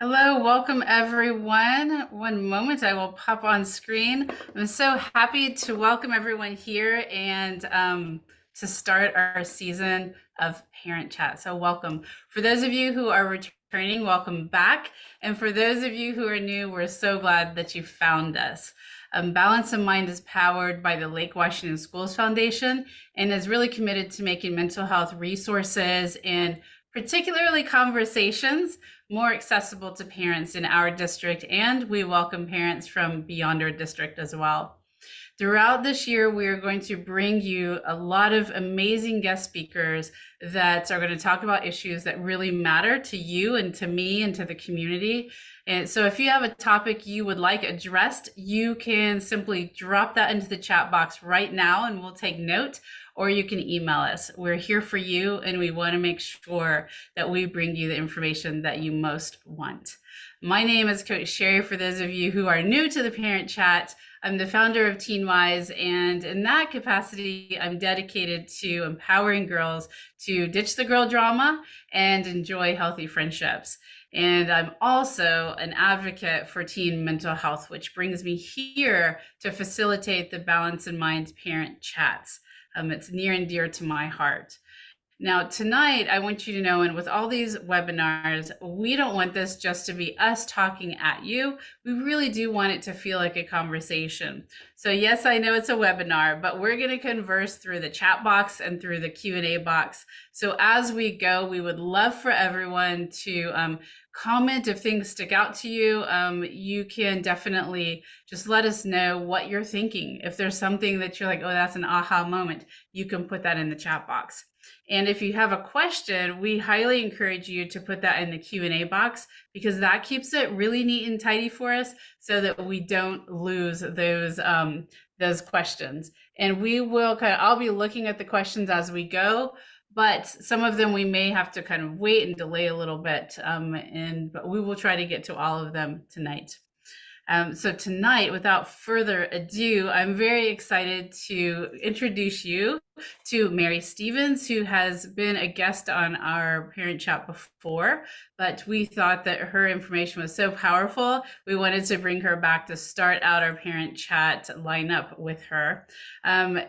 Hello, welcome everyone. One moment, I will pop on screen. I'm so happy to welcome everyone here and to start our season of Parent Chat. So, welcome. For those of you who are returning, welcome back. And for those of you who are new, we're so glad that you found us. Balance of Mind is powered by the Lake Washington Schools Foundation and is really committed to making mental health resources and particularly conversations more accessible to parents in our district, and we welcome parents from beyond our district as well. Throughout this year, we are going to bring you a lot of amazing guest speakers that are going to talk about issues that really matter to you and to me and to the community. And so if you have a topic you would like addressed, you can simply drop that into the chat box right now and we'll take note, or you can email us. We're here for you and we want to make sure that we bring you the information that you most want. My name is Coach Sherry. For those of you who are new to the Parent Chat, I'm the founder of TeenWise, and in that capacity, I'm dedicated to empowering girls to ditch the girl drama and enjoy healthy friendships. And I'm also an advocate for teen mental health, which brings me here to facilitate the Balance in Mind Parent Chats. It's near and dear to my heart. Now, tonight, I want you to know, and with all these webinars, we don't want this just to be us talking at you. We really do want it to feel like a conversation. So yes, I know it's a webinar, but we're going to converse through the chat box and through the Q&A box. So as we go, we would love for everyone to comment if things stick out to you. You can definitely just let us know what you're thinking. If there's something that you're like, oh, that's an aha moment, you can put that in the chat box. And if you have a question, we highly encourage you to put that in the Q&A box, because that keeps it really neat and tidy for us so that we don't lose those questions. And we will I'll be looking at the questions as we go, but some of them we may have to kind of wait and delay a little bit. But we will try to get to all of them tonight. So tonight, without further ado, I'm very excited to introduce you to Mary Stevens, who has been a guest on our Parent Chat before, but we thought that her information was so powerful, we wanted to bring her back to start out our Parent Chat lineup with her.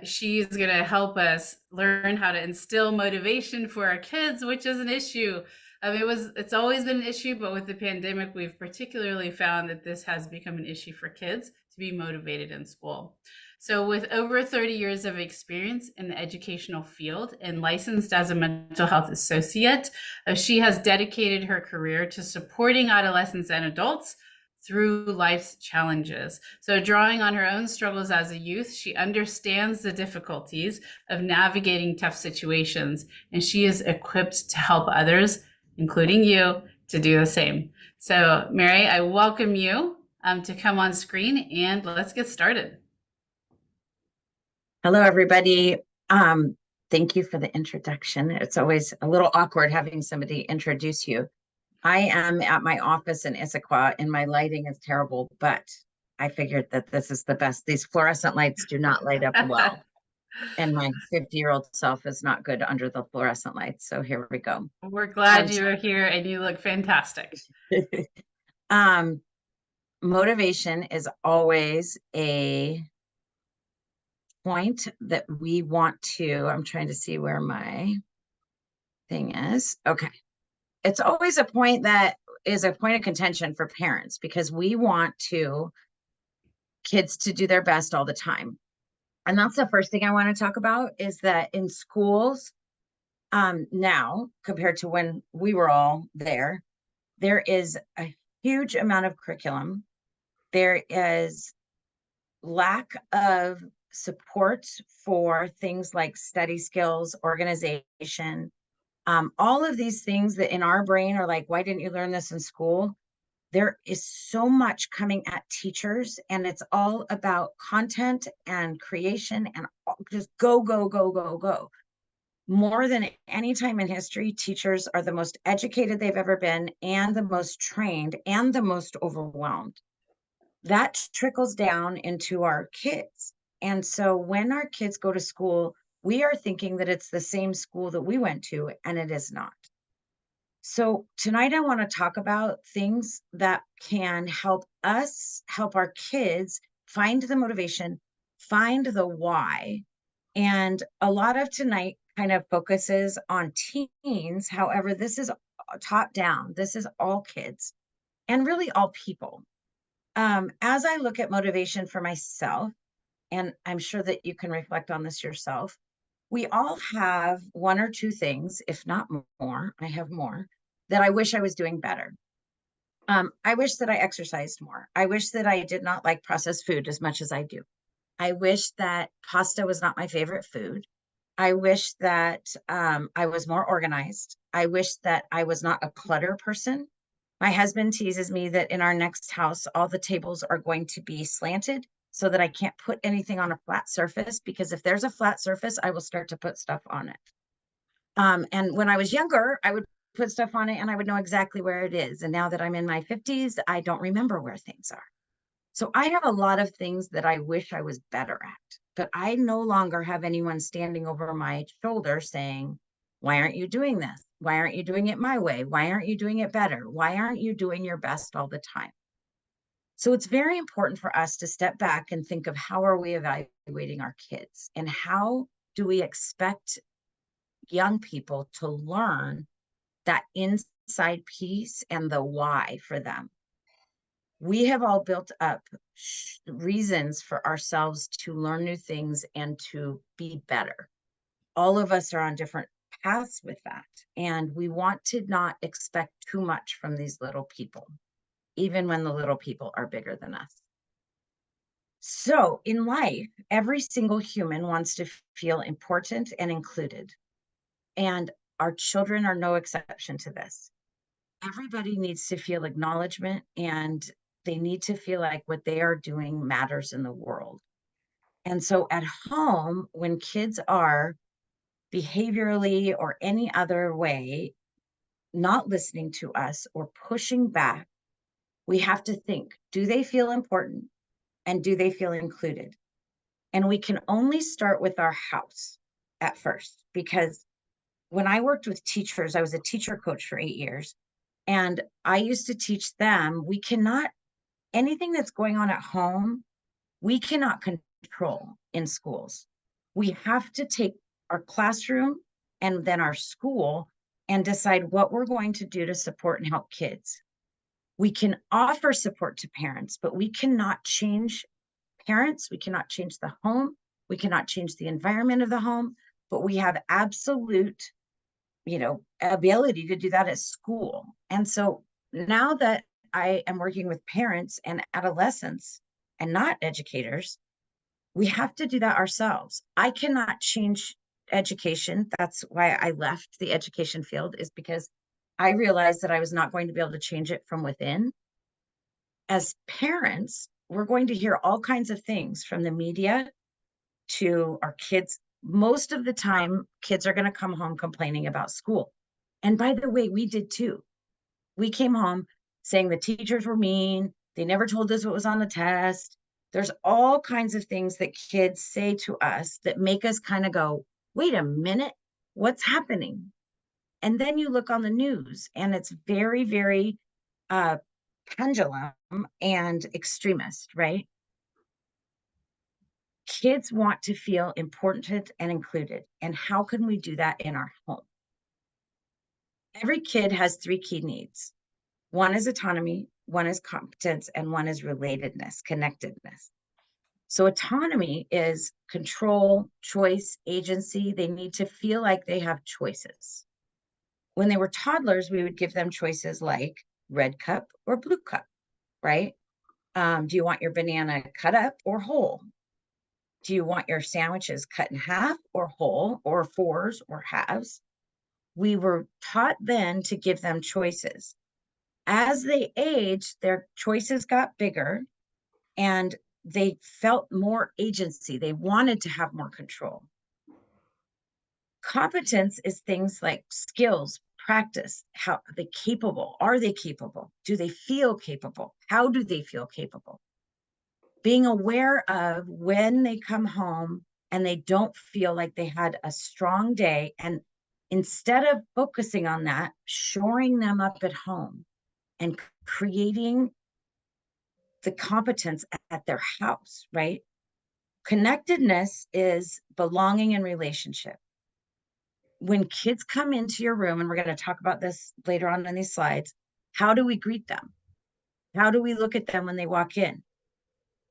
She's going to help us learn how to instill motivation for our kids, which is an issue. It's always been an issue, but with the pandemic, we've particularly found that this has become an issue for kids to be motivated in school. So with over 30 years of experience in the educational field and licensed as a mental health associate, she has dedicated her career to supporting adolescents and adults through life's challenges. So drawing on her own struggles as a youth, she understands the difficulties of navigating tough situations, and she is equipped to help others, including you, to do the same. So Mary, I welcome you to come on screen and let's get started. Hello, everybody. Thank you for the introduction. It's always a little awkward having somebody introduce you. I am at my office in Issaquah and my lighting is terrible, but I figured that this is the best. These fluorescent lights do not light up well. And my 50-year-old self is not good under the fluorescent lights. So here we go. We're glad you are here and you look fantastic. Motivation is always a point that we want to, I'm trying to see where my thing is. Okay. It's always a point that is a point of contention for parents because we want kids to do their best all the time. And that's the first thing I want to talk about is that in schools now, compared to when we were all there is a huge amount of curriculum. There is lack of support for things like study skills, organization, all of these things that in our brain are like, why didn't you learn this in school? There is so much coming at teachers, and it's all about content and creation and just go, go, go, go, go. More than any time in history, teachers are the most educated they've ever been and the most trained and the most overwhelmed. That trickles down into our kids. And so when our kids go to school, we are thinking that it's the same school that we went to, and it is not. So tonight I want to talk about things that can help us help our kids find the motivation, find the why. And a lot of tonight kind of focuses on teens. However, this is top down. This is all kids and really all people. As I look at motivation for myself, and I'm sure that you can reflect on this yourself, we all have one or two things, if not more, I have more, that I wish I was doing better. I wish that I exercised more. I wish that I did not like processed food as much as I do. I wish that pasta was not my favorite food. I wish that I was more organized. I wish that I was not a clutter person. My husband teases me that in our next house, all the tables are going to be slanted so that I can't put anything on a flat surface, because if there's a flat surface, I will start to put stuff on it. And when I was younger, I would put stuff on it and I would know exactly where it is. And now that I'm in my 50s, I don't remember where things are. So I have a lot of things that I wish I was better at, but I no longer have anyone standing over my shoulder saying, why aren't you doing this? Why aren't you doing it my way? Why aren't you doing it better? Why aren't you doing your best all the time? So it's very important for us to step back and think of, how are we evaluating our kids, and how do we expect young people to learn that inside piece and the why for them. We have all built up reasons for ourselves to learn new things and to be better. All of us are on different paths with that. And we want to not expect too much from these little people, even when the little people are bigger than us. So in life, every single human wants to feel important and included. And our children are no exception to this. Everybody needs to feel acknowledgement, and they need to feel like what they are doing matters in the world. And so at home, when kids are behaviorally or any other way not listening to us or pushing back, we have to think, do they feel important and do they feel included? And we can only start with our house at first, because when I worked with teachers, I was a teacher coach for 8 years. And I used to teach them, we cannot, anything that's going on at home, we cannot control in schools. We have to take our classroom and then our school and decide what we're going to do to support and help kids. We can offer support to parents, but we cannot change parents. We cannot change the home. We cannot change the environment of the home, but we have absolute, ability to do that at school. And so now that I am working with parents and adolescents and not educators, we have to do that ourselves. I cannot change education. That's why I left the education field, is because I realized that I was not going to be able to change it from within. As parents, we're going to hear all kinds of things from the media to our kids. Most of the time, kids are going to come home complaining about school. And by the way, we did too. We came home saying the teachers were mean. They never told us what was on the test. There's all kinds of things that kids say to us that make us kind of go, wait a minute, what's happening? And then you look on the news and it's very, very uh, pendulum and extremist, right? Kids want to feel important and included. And how can we do that in our home? Every kid has three key needs. One is autonomy, one is competence, and one is relatedness, connectedness. So autonomy is control, choice, agency. They need to feel like they have choices. When they were toddlers, we would give them choices like red cup or blue cup, right? Do you want your banana cut up or whole? Do you want your sandwiches cut in half or whole, or fours or halves? We were taught then to give them choices. As they aged, their choices got bigger and they felt more agency. They wanted to have more control. Competence is things like skills, practice. How are they capable? Are they capable? Do they feel capable? How do they feel capable? Being aware of when they come home and they don't feel like they had a strong day. And Instead of focusing on that, shoring them up at home and creating the competence at their house, right? Connectedness is belonging and relationship. When kids come into your room, and we're going to talk about this later on in these slides, how do we greet them? How do we look at them when they walk in?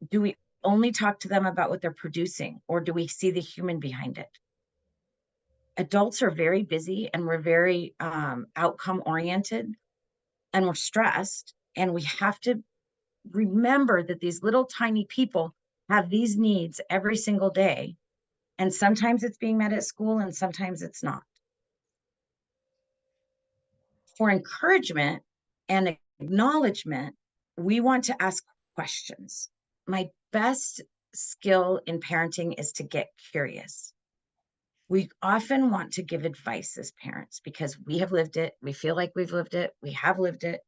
Do we only talk to them about what they're producing, or do we see the human behind it? Adults are very busy and we're very outcome oriented and we're stressed. And we have to remember that these little tiny people have these needs every single day. And sometimes it's being met at school and sometimes it's not. For encouragement and acknowledgement, we want to ask questions. My best skill in parenting is to get curious. We often want to give advice as parents because we have lived it. We feel like we've lived it. We have lived it.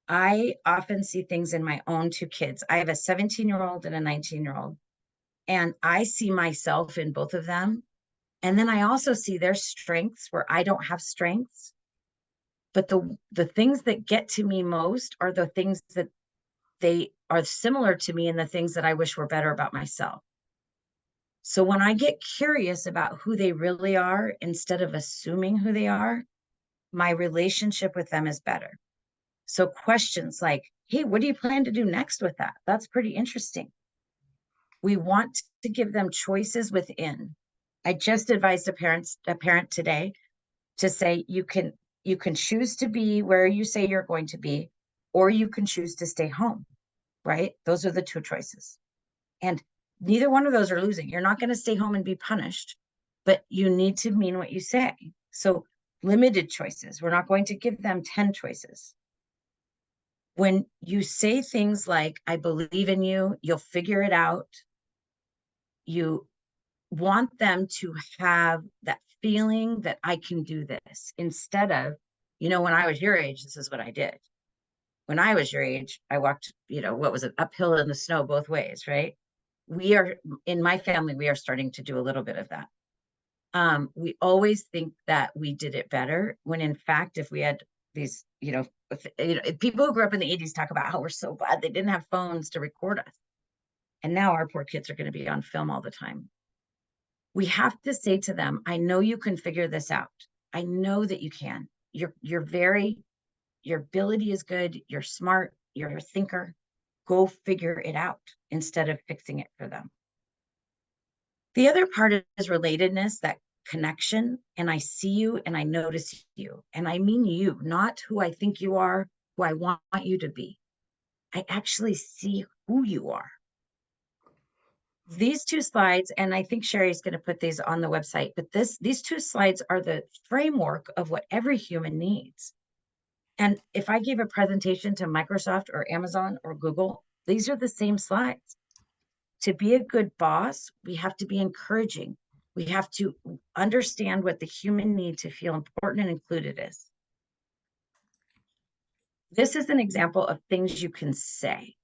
I often see things in my own two kids. I have a 17-year-old and a 19-year-old, and I see myself in both of them. And then I also see their strengths where I don't have strengths. But the things that get to me most are the things that they are similar to me and the things that I wish were better about myself. So when I get curious about who they really are, instead of assuming who they are, my relationship with them is better. So questions like, hey, what do you plan to do next with that? That's pretty interesting. We want to give them choices within. I just advised a parent today to say you can choose to be where you say you're going to be, or you can choose to stay home, right? Those are the two choices. And neither one of those are losing. You're not going to stay home and be punished, but you need to mean what you say. So limited choices. We're not going to give them 10 choices. When you say things like, I believe in you, you'll figure it out, you want them to have that feeling that I can do this instead of, when I was your age, this is what I did. When I was your age, I walked, what was it, uphill in the snow both ways, right? We are, in my family, we are starting to do a little bit of that. We always think that we did it better when in fact, if we had these, people who grew up in the 80s talk about how we're so glad they didn't have phones to record us. And now our poor kids are going to be on film all the time. We have to say to them, I know you can figure this out. I know that you can. Your ability is good. You're smart. You're a thinker. Go figure it out instead of fixing it for them. The other part is relatedness, that connection. And I see you and I notice you. And I mean you, not who I think you are, who I want you to be. I actually see who you are. These two slides, and I think Sherry's going to put these on the website, but these two slides are the framework of what every human needs. And if I gave a presentation to Microsoft or Amazon or Google, these are the same slides. To be a good boss, we have to be encouraging. We have to understand what the human need to feel important and included is. This is an example of things you can say.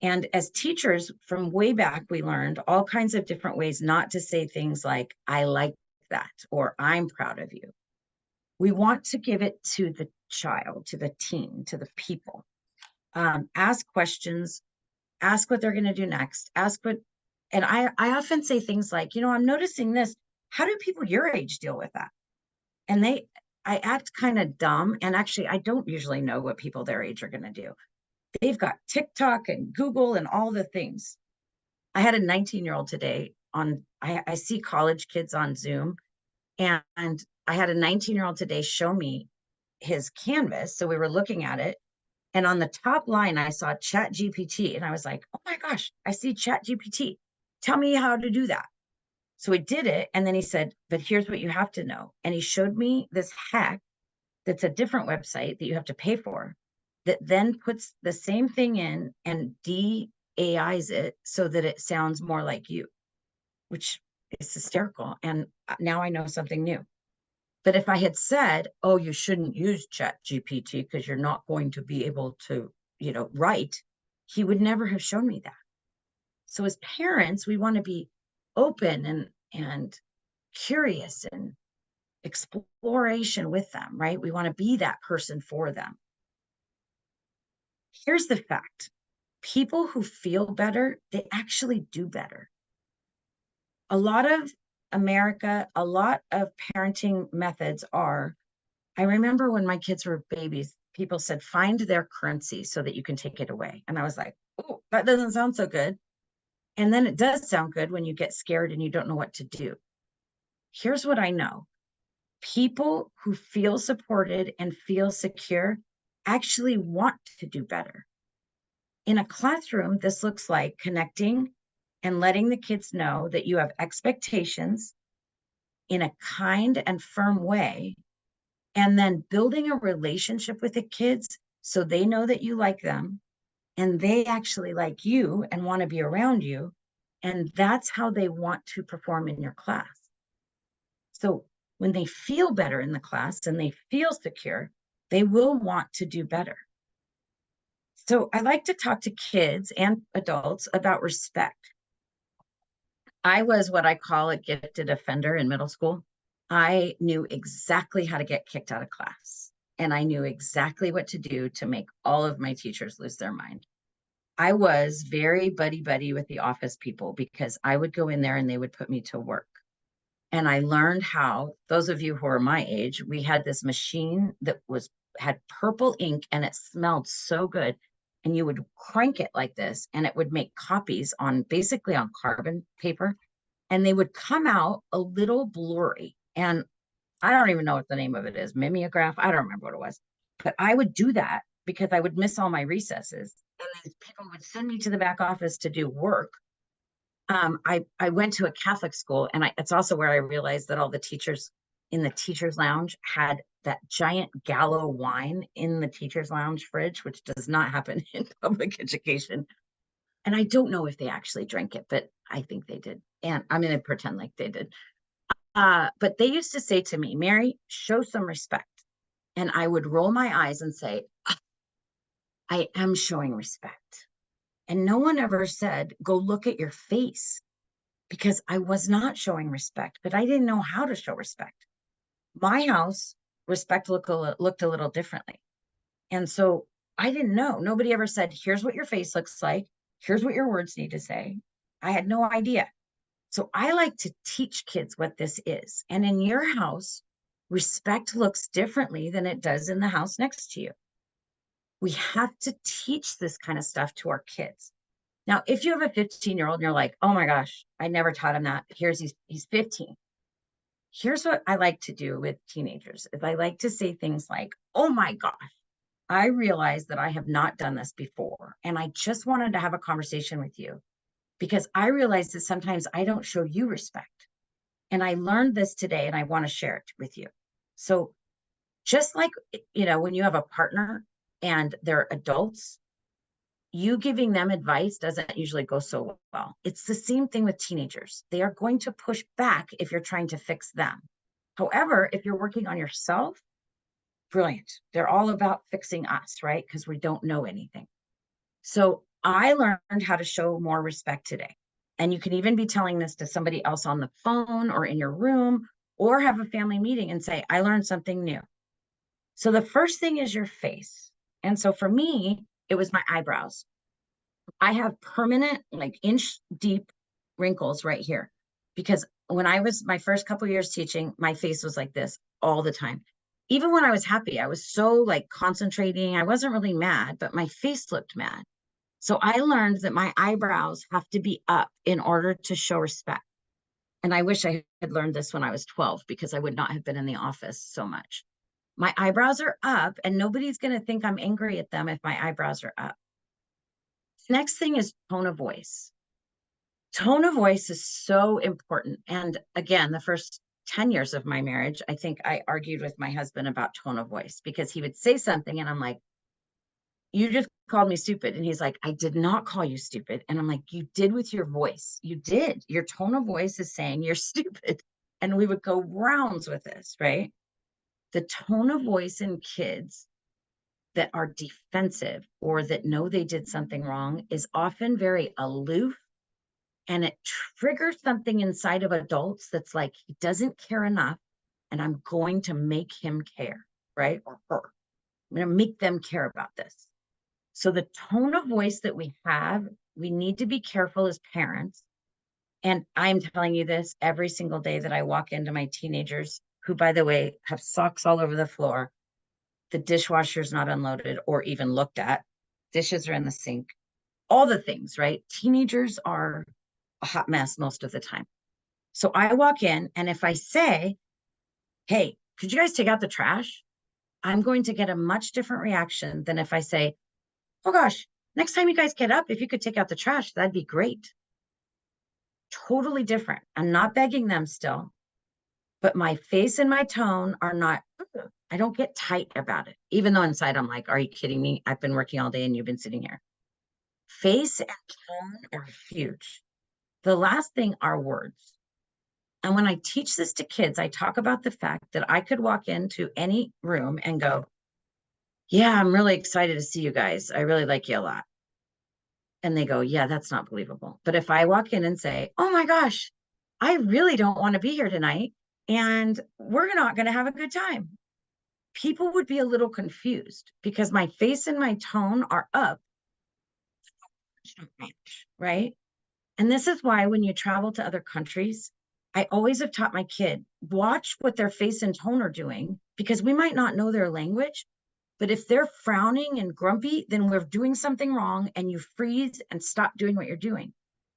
And as teachers from way back, we learned all kinds of different ways not to say things like, I like that, or I'm proud of you. We want to give it to the child, to the teen, to the people. Ask questions, ask what they're going to do next, and I often say things like, I'm noticing this. How do people your age deal with that? And I act kind of dumb. And actually, I don't usually know what people their age are going to do. They've got TikTok and Google and all the things. I had a 19-year-old today I see college kids on Zoom, and I had a 19-year-old today show me his canvas. So we were looking at it. And on the top line, I saw Chat GPT. And I was like, oh my gosh, I see Chat GPT. Tell me how to do that. So we did it. And then he said, but here's what you have to know. And he showed me this hack that's a different website that you have to pay for, that then puts the same thing in and de-AIs it so that it sounds more like you, which is hysterical. And now I know something new. But if I had said, oh, you shouldn't use Chat GPT because you're not going to be able to, write, he would never have shown me that. So as parents, we want to be open and curious and exploration with them, right? We want to be that person for them. Here's the fact. People who feel better, they actually do better. A lot of a lot of parenting methods are, I remember when my kids were babies, people said, find their currency so that you can take it away. And I was like, oh, that doesn't sound so good. And then it does sound good when you get scared and you don't know what to do. Here's what I know. People who feel supported and feel secure actually want to do better. In a classroom, this looks like connecting and letting the kids know that you have expectations in a kind and firm way, and then building a relationship with the kids so they know that you like them and they actually like you and want to be around you. And that's how they want to perform in your class. So when they feel better in the class and they feel secure, they will want to do better. So I like to talk to kids and adults about respect. I was what I call a gifted offender in middle school. I knew exactly how to get kicked out of class, and I knew exactly what to do to make all of my teachers lose their mind. I was very buddy buddy with the office people because I would go in there and they would put me to work. And I learned how, those of you who are my age, we had this machine that had purple ink and it smelled so good. And you would crank it like this and it would make copies on basically on carbon paper, and they would come out a little blurry. And I don't even know what the name of it is, mimeograph. I don't remember what it was, but I would do that because I would miss all my recesses. And then people would send me to the back office to do work. I went to a Catholic school, and it's also where I realized that all the teachers in the teachers lounge had that giant Gallo wine in the teachers lounge fridge, which does not happen in public education. And I don't know if they actually drank it, but I think they did. And I'm going to pretend like they did. But they used to say to me, Mary, show some respect. And I would roll my eyes and say, I am showing respect. And no one ever said, go look at your face, because I was not showing respect, but I didn't know how to show respect. My house, respect looked a little differently. And so I didn't know. Nobody ever said, here's what your face looks like. Here's what your words need to say. I had no idea. So I like to teach kids what this is. And in your house, respect looks differently than it does in the house next to you. We have to teach this kind of stuff to our kids. Now, if you have a 15-year-old and you're like, oh my gosh, I never taught him that. He's 15. Here's what I like to do with teenagers is I like to say things like, oh my gosh, I realize that I have not done this before. And I just wanted to have a conversation with you because I realize that sometimes I don't show you respect. And I learned this today and I want to share it with you. So just like, when you have a partner and they're adults, you giving them advice doesn't usually go so well. It's the same thing with teenagers. They are going to push back if you're trying to fix them. However, if you're working on yourself, brilliant. They're all about fixing us, right? Because we don't know anything. So I learned how to show more respect today. And you can even be telling this to somebody else on the phone or in your room, or have a family meeting and say, I learned something new. So the first thing is your face. And so for me, it was my eyebrows. I have permanent, like inch deep wrinkles right here because when I was my first couple years teaching, my face was like this all the time. Even when I was happy, I was so like concentrating. I wasn't really mad, but my face looked mad. So I learned that my eyebrows have to be up in order to show respect. And I wish I had learned this when I was 12 because I would not have been in the office so much. My eyebrows are up, and nobody's going to think I'm angry at them if my eyebrows are up. Next thing is tone of voice. Tone of voice is so important. And again, the first 10 years of my marriage, I think I argued with my husband about tone of voice because he would say something and I'm like, you just called me stupid. And he's like, I did not call you stupid. And I'm like, you did with your voice. You did. Your tone of voice is saying you're stupid. And we would go rounds with this, right? The tone of voice in kids that are defensive or that know they did something wrong is often very aloof, and it triggers something inside of adults that's like, he doesn't care enough and I'm going to make him care, right? Or her. I'm going to make them care about this. So the tone of voice that we have, we need to be careful as parents. And I'm telling you this every single day that I walk into my teenagers, who, by the way, have socks all over the floor. The dishwasher's not unloaded or even looked at. Dishes are in the sink. All the things, right? Teenagers are a hot mess most of the time. So I walk in, and if I say, hey, could you guys take out the trash? I'm going to get a much different reaction than if I say, oh gosh, next time you guys get up, if you could take out the trash, that'd be great. Totally different. I'm not begging them still, but my face and my tone are not, I don't get tight about it. Even though inside I'm like, are you kidding me? I've been working all day and you've been sitting here. Face and tone are huge. The last thing are words. And when I teach this to kids, I talk about the fact that I could walk into any room and go, yeah, I'm really excited to see you guys. I really like you a lot. And they go, yeah, that's not believable. But if I walk in and say, oh my gosh, I really don't want to be here tonight, and we're not going to have a good time, people would be a little confused because my face and my tone are up, right? And this is why when you travel to other countries, I always have taught my kid, watch what their face and tone are doing, because we might not know their language, but if they're frowning and grumpy, then we're doing something wrong, and you freeze and stop doing what you're doing.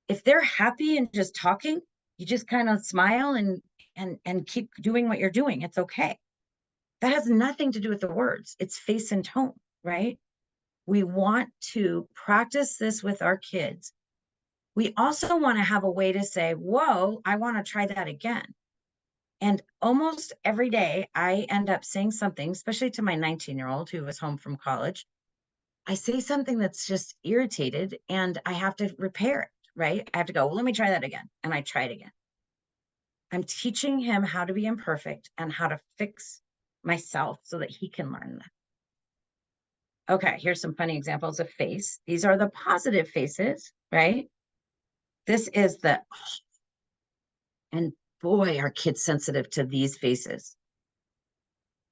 If they're happy and just talking, you just kind of smile and keep doing what you're doing. It's okay. That has nothing to do with the words. It's face and tone, right? We want to practice this with our kids. We also want to have a way to say, whoa, I want to try that again. And almost every day, I end up saying something, especially to my 19-year-old who was home from college. I say something that's just irritated and I have to repair it, right? I have to go, well, let me try that again. And I try it again. I'm teaching him how to be imperfect and how to fix myself so that he can learn that. Okay, here's some funny examples of face. These are the positive faces, right? This is the, and boy, are kids sensitive to these faces.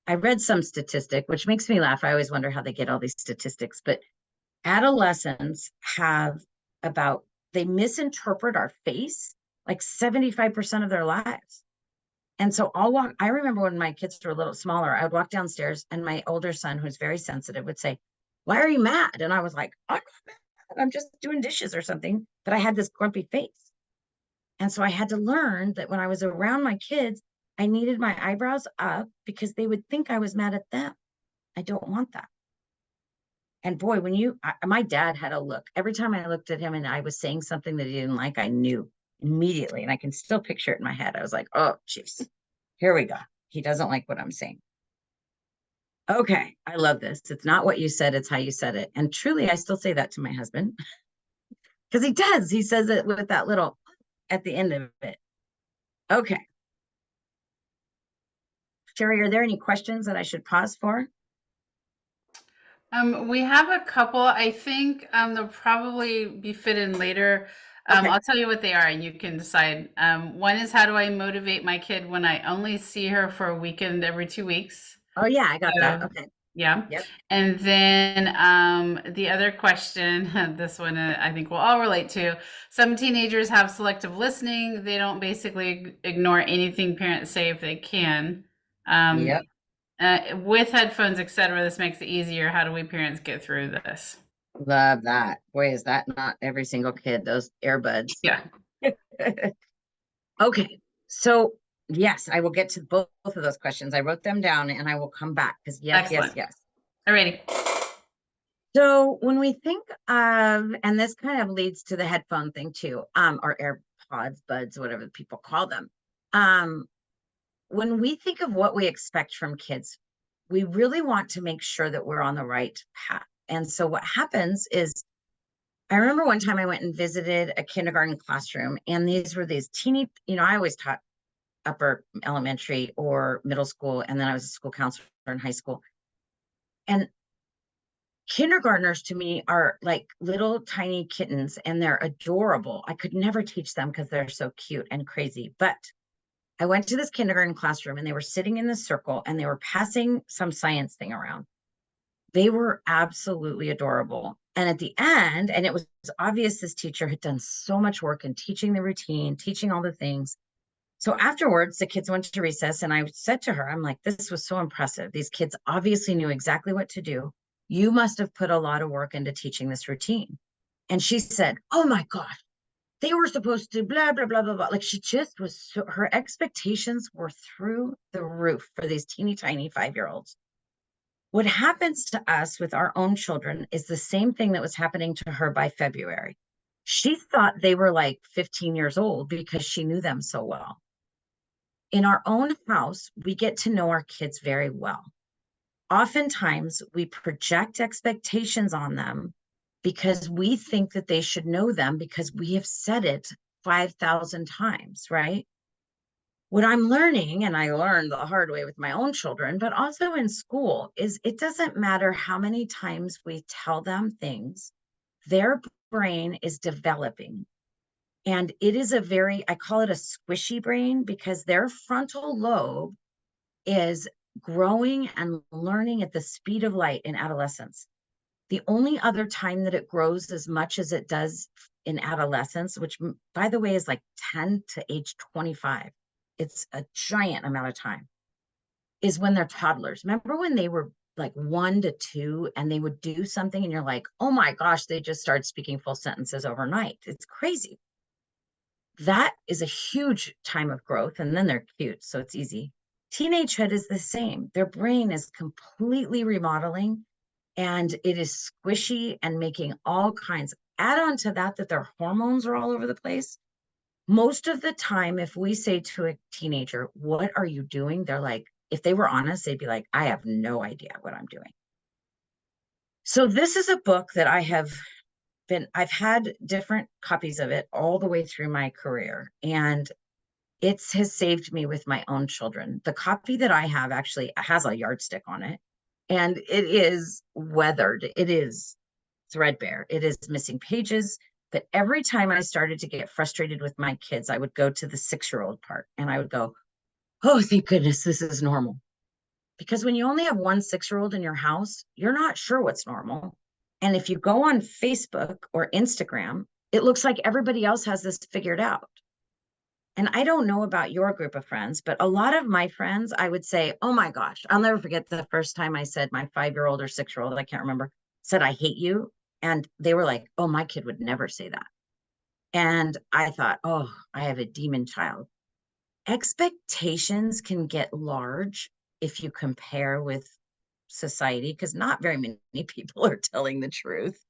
I read some statistic, which makes me laugh. I always wonder how they get all these statistics, but adolescents have about, they misinterpret our face like 75% of their lives. And so I remember when my kids were a little smaller, I would walk downstairs and my older son, who's very sensitive, would say, why are you mad? And I was like, I'm not mad. I'm just doing dishes or something. But I had this grumpy face. And so I had to learn that when I was around my kids, I needed my eyebrows up because they would think I was mad at them. I don't want that. And boy, my dad had a look. Every time I looked at him and I was saying something that he didn't like, I knew immediately. And I can still picture it in my head. I was like, oh, jeez, here we go. He doesn't like what I'm saying. Okay, I love this. It's not what you said, it's how you said it. And truly, I still say that to my husband because he does. He says it with that little at the end of it. Okay. Sherry, are there any questions that I should pause for? We have a couple. I think they'll probably be fit in later. Okay. I'll tell you what they are, and you can decide. One is, how do I motivate my kid when I only see her for a weekend every 2 weeks? Oh, yeah, I got that. So, Okay. yeah. Yep. And then the other question, this one I think we'll all relate to. Some teenagers have selective listening. They don't basically ignore anything parents say if they can. Um, Yep. with headphones, etc., this makes it easier. How do we parents get through this? Love that. Boy, is that not every single kid, those earbuds. Yeah, Okay. So, yes, I will get to both of those questions. I wrote them down and I will come back because yes, yes, excellent. yes. Alrighty. So when we think of, and this kind of leads to the headphone thing too, or AirPods, buds, whatever people call them. When we think of what we expect from kids, we really want to make sure that we're on the right path. And so what happens is, I remember one time I went and visited a kindergarten classroom, and these were these teeny, I always taught upper elementary or middle school, and then I was a school counselor in high school. And kindergartners to me are like little tiny kittens and they're adorable. I could never teach them because they're so cute and crazy. But I went to this kindergarten classroom and they were sitting in this circle and they were passing some science thing around. They were absolutely adorable. And at the end, and it was obvious this teacher had done so much work in teaching the routine, teaching all the things. So afterwards, the kids went to recess, and I said to her, I'm like, this was so impressive. These kids obviously knew exactly what to do. You must have put a lot of work into teaching this routine. And she said, oh my gosh, they were supposed to blah, blah, blah, blah, blah. Like she just was so, her expectations were through the roof for these teeny tiny 5-year-olds. What happens to us with our own children is the same thing that was happening to her by February. She thought they were like 15 years old because she knew them so well. In our own house, we get to know our kids very well. Oftentimes, we project expectations on them because we think that they should know them because we have said it 5,000 times, right? What I'm learning, and I learned the hard way with my own children, but also in school, is it doesn't matter how many times we tell them things, their brain is developing. And it is a very, I call it a squishy brain because their frontal lobe is growing and learning at the speed of light in adolescence. The only other time that it grows as much as it does in adolescence, which by the way is like 10 to age 25, it's a giant amount of time, is when they're toddlers. Remember when they were like 1 to 2 and they would do something and you're like, oh my gosh, they just started speaking full sentences overnight. It's crazy. That is a huge time of growth. And then they're cute, so it's easy. Teenagehood is the same. Their brain is completely remodeling and it is squishy and making all kinds. Add on to that that their hormones are all over the place. Most of the time, if we say to a teenager, what are you doing? They're like, if they were honest, they'd be like, I have no idea what I'm doing. So this is a book that I've had different copies of it all the way through my career. And it has saved me with my own children. The copy that I have actually has a yardstick on it, and it is weathered. It is threadbare. It is missing pages. But every time I started to get frustrated with my kids, I would go to the 6-year-old part and I would go, oh, thank goodness this is normal. Because when you only have one 6-year-old in your house, you're not sure what's normal. And if you go on Facebook or Instagram, it looks like everybody else has this figured out. And I don't know about your group of friends, but a lot of my friends, I would say, oh my gosh, I'll never forget the first time I said my 5-year-old or 6-year-old, I can't remember, said, I hate you. And they were like, oh, my kid would never say that. And I thought, oh, I have a demon child. Expectations can get large if you compare with society, because not very many people are telling the truth.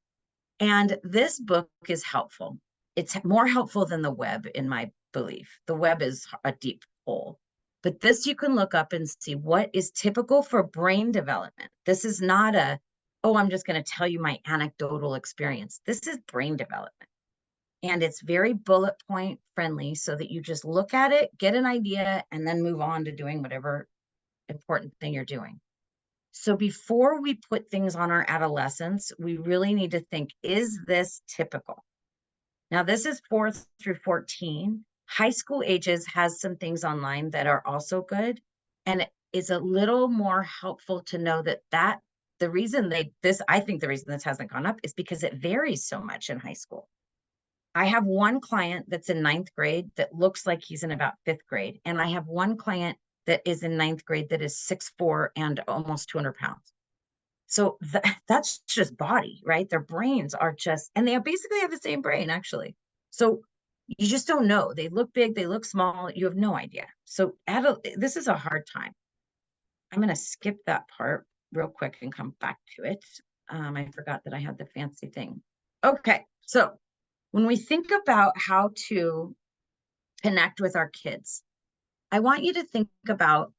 And this book is helpful. It's more helpful than the web, in my belief. The web is a deep hole. But this you can look up and see what is typical for brain development. This is not oh, I'm just going to tell you my anecdotal experience. This is brain development. And it's very bullet point friendly so that you just look at it, get an idea, and then move on to doing whatever important thing you're doing. So before we put things on our adolescents, we really need to think, is this typical? Now, this is 4th through 14. High school ages has some things online that are also good. And it's a little more helpful to know that the reason I think the reason this hasn't gone up is because it varies so much in high school. I have one client that's in 9th grade that looks like he's in about 5th grade. And I have one client that is in 9th grade that is 6'4" and almost 200 pounds. So that's just body, right? Their brains are just, and they basically have the same brain, actually. So you just don't know. They look big, they look small. You have no idea. So this is a hard time. I'm going to skip that part real quick and come back to it. I forgot that I had the fancy thing. Okay. So when we think about how to connect with our kids, I want you to think about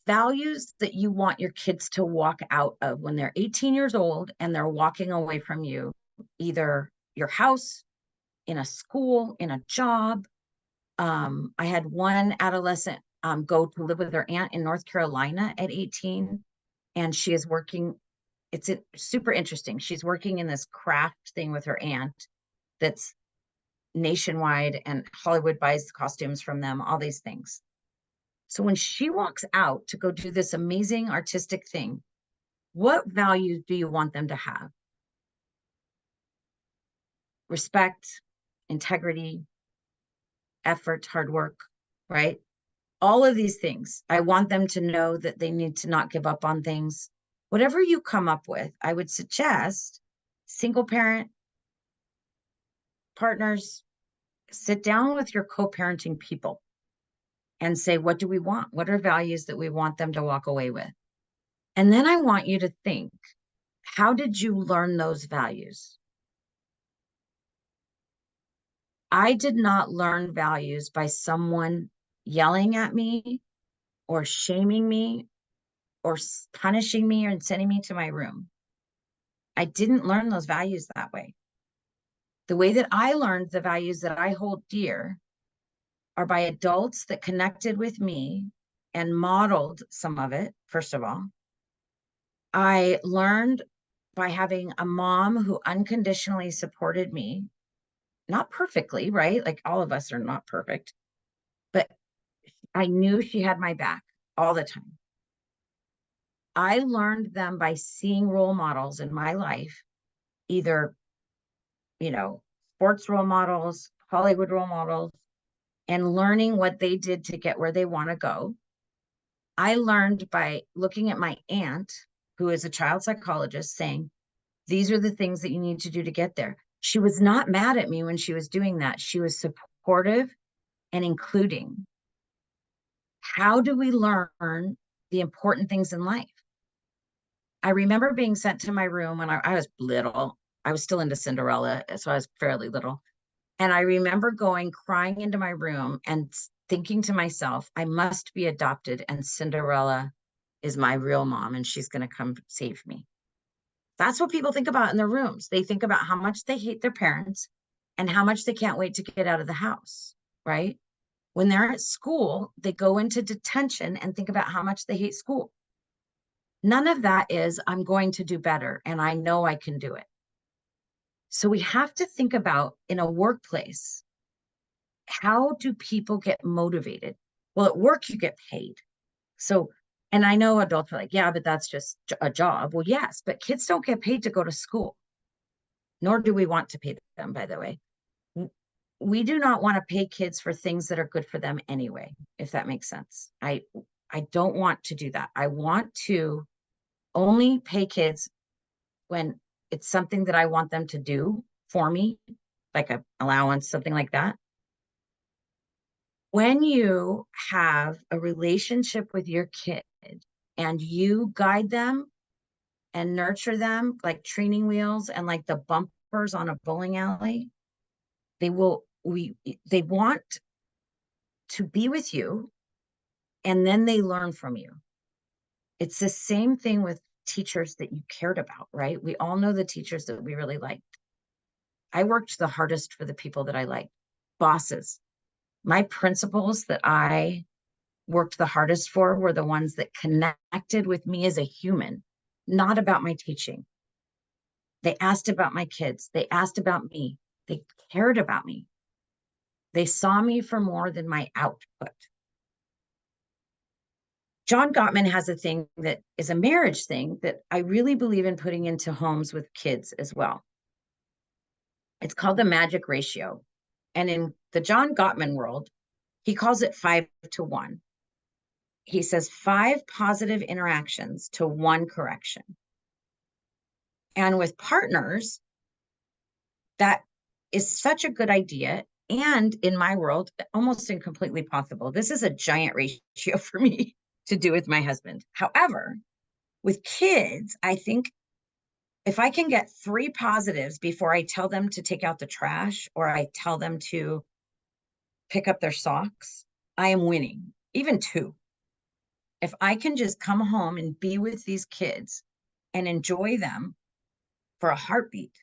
values that you want your kids to walk out of when they're 18 years old and they're walking away from you, either your house, in a school, in a job. I had one adolescent go to live with her aunt in North Carolina at 18, and she is working. Super interesting. She's working in this craft thing with her aunt that's nationwide, and Hollywood buys costumes from them, all these things. So when she walks out to go do this amazing artistic thing, what values do you want them to have? Respect, integrity, effort, hard work, right? All of these things. I want them to know that they need to not give up on things. Whatever you come up with, I would suggest single parent partners, sit down with your co-parenting people and say, what do we want? What are values that we want them to walk away with? And then I want you to think, how did you learn those values? I did not learn values by someone yelling at me or shaming me or punishing me or sending me to my room. I didn't learn those values that way. The way that I learned the values that I hold dear are by adults that connected with me and modeled some of it, first of all. I learned by having a mom who unconditionally supported me, not perfectly, right? Like all of us are not perfect, but I knew she had my back all the time. I learned them by seeing role models in my life, either, sports role models, Hollywood role models, and learning what they did to get where they want to go. I learned by looking at my aunt, who is a child psychologist, saying, these are the things that you need to do to get there. She was not mad at me when she was doing that. She was supportive and including. How do we learn the important things in life? I remember being sent to my room when I was little. I was still into Cinderella, so I was fairly little. And I remember going crying into my room and thinking to myself, I must be adopted, and Cinderella is my real mom, and she's going to come save me. That's what people think about in their rooms. They think about how much they hate their parents and how much they can't wait to get out of the house, right? When they're at school, they go into detention and think about how much they hate school. None of that is, I'm going to do better and I know I can do it. So we have to think about, in a workplace, how do people get motivated? Well, at work, you get paid. So, and I know adults are like, yeah, but that's just a job. Well, yes, but kids don't get paid to go to school, nor do we want to pay them, by the way. We do not want to pay kids for things that are good for them anyway, if that makes sense. I don't want to do that. I want to only pay kids when it's something that I want them to do for me, like an allowance, something like that. When you have a relationship with your kid and you guide them and nurture them like training wheels and like the bumpers on a bowling alley, they want to be with you, and then they learn from you. It's the same thing with teachers that you cared about, right? We all know the teachers that we really liked. I worked the hardest for the people that I liked. Bosses. My principals that I worked the hardest for were the ones that connected with me as a human, not about my teaching. They asked about my kids. They asked about me. They cared about me. They saw me for more than my output. John Gottman has a thing that is a marriage thing that I really believe in putting into homes with kids as well. It's called the magic ratio. And in the John Gottman world, he calls it 5-to-1. He says 5 positive interactions to 1 correction. And with partners, that is such a good idea. And in my world, almost incompletely possible. This is a giant ratio for me to do with my husband. However, with kids, I think if I can get 3 positives before I tell them to take out the trash or I tell them to pick up their socks, I am winning. Even 2. If I can just come home and be with these kids and enjoy them for a heartbeat,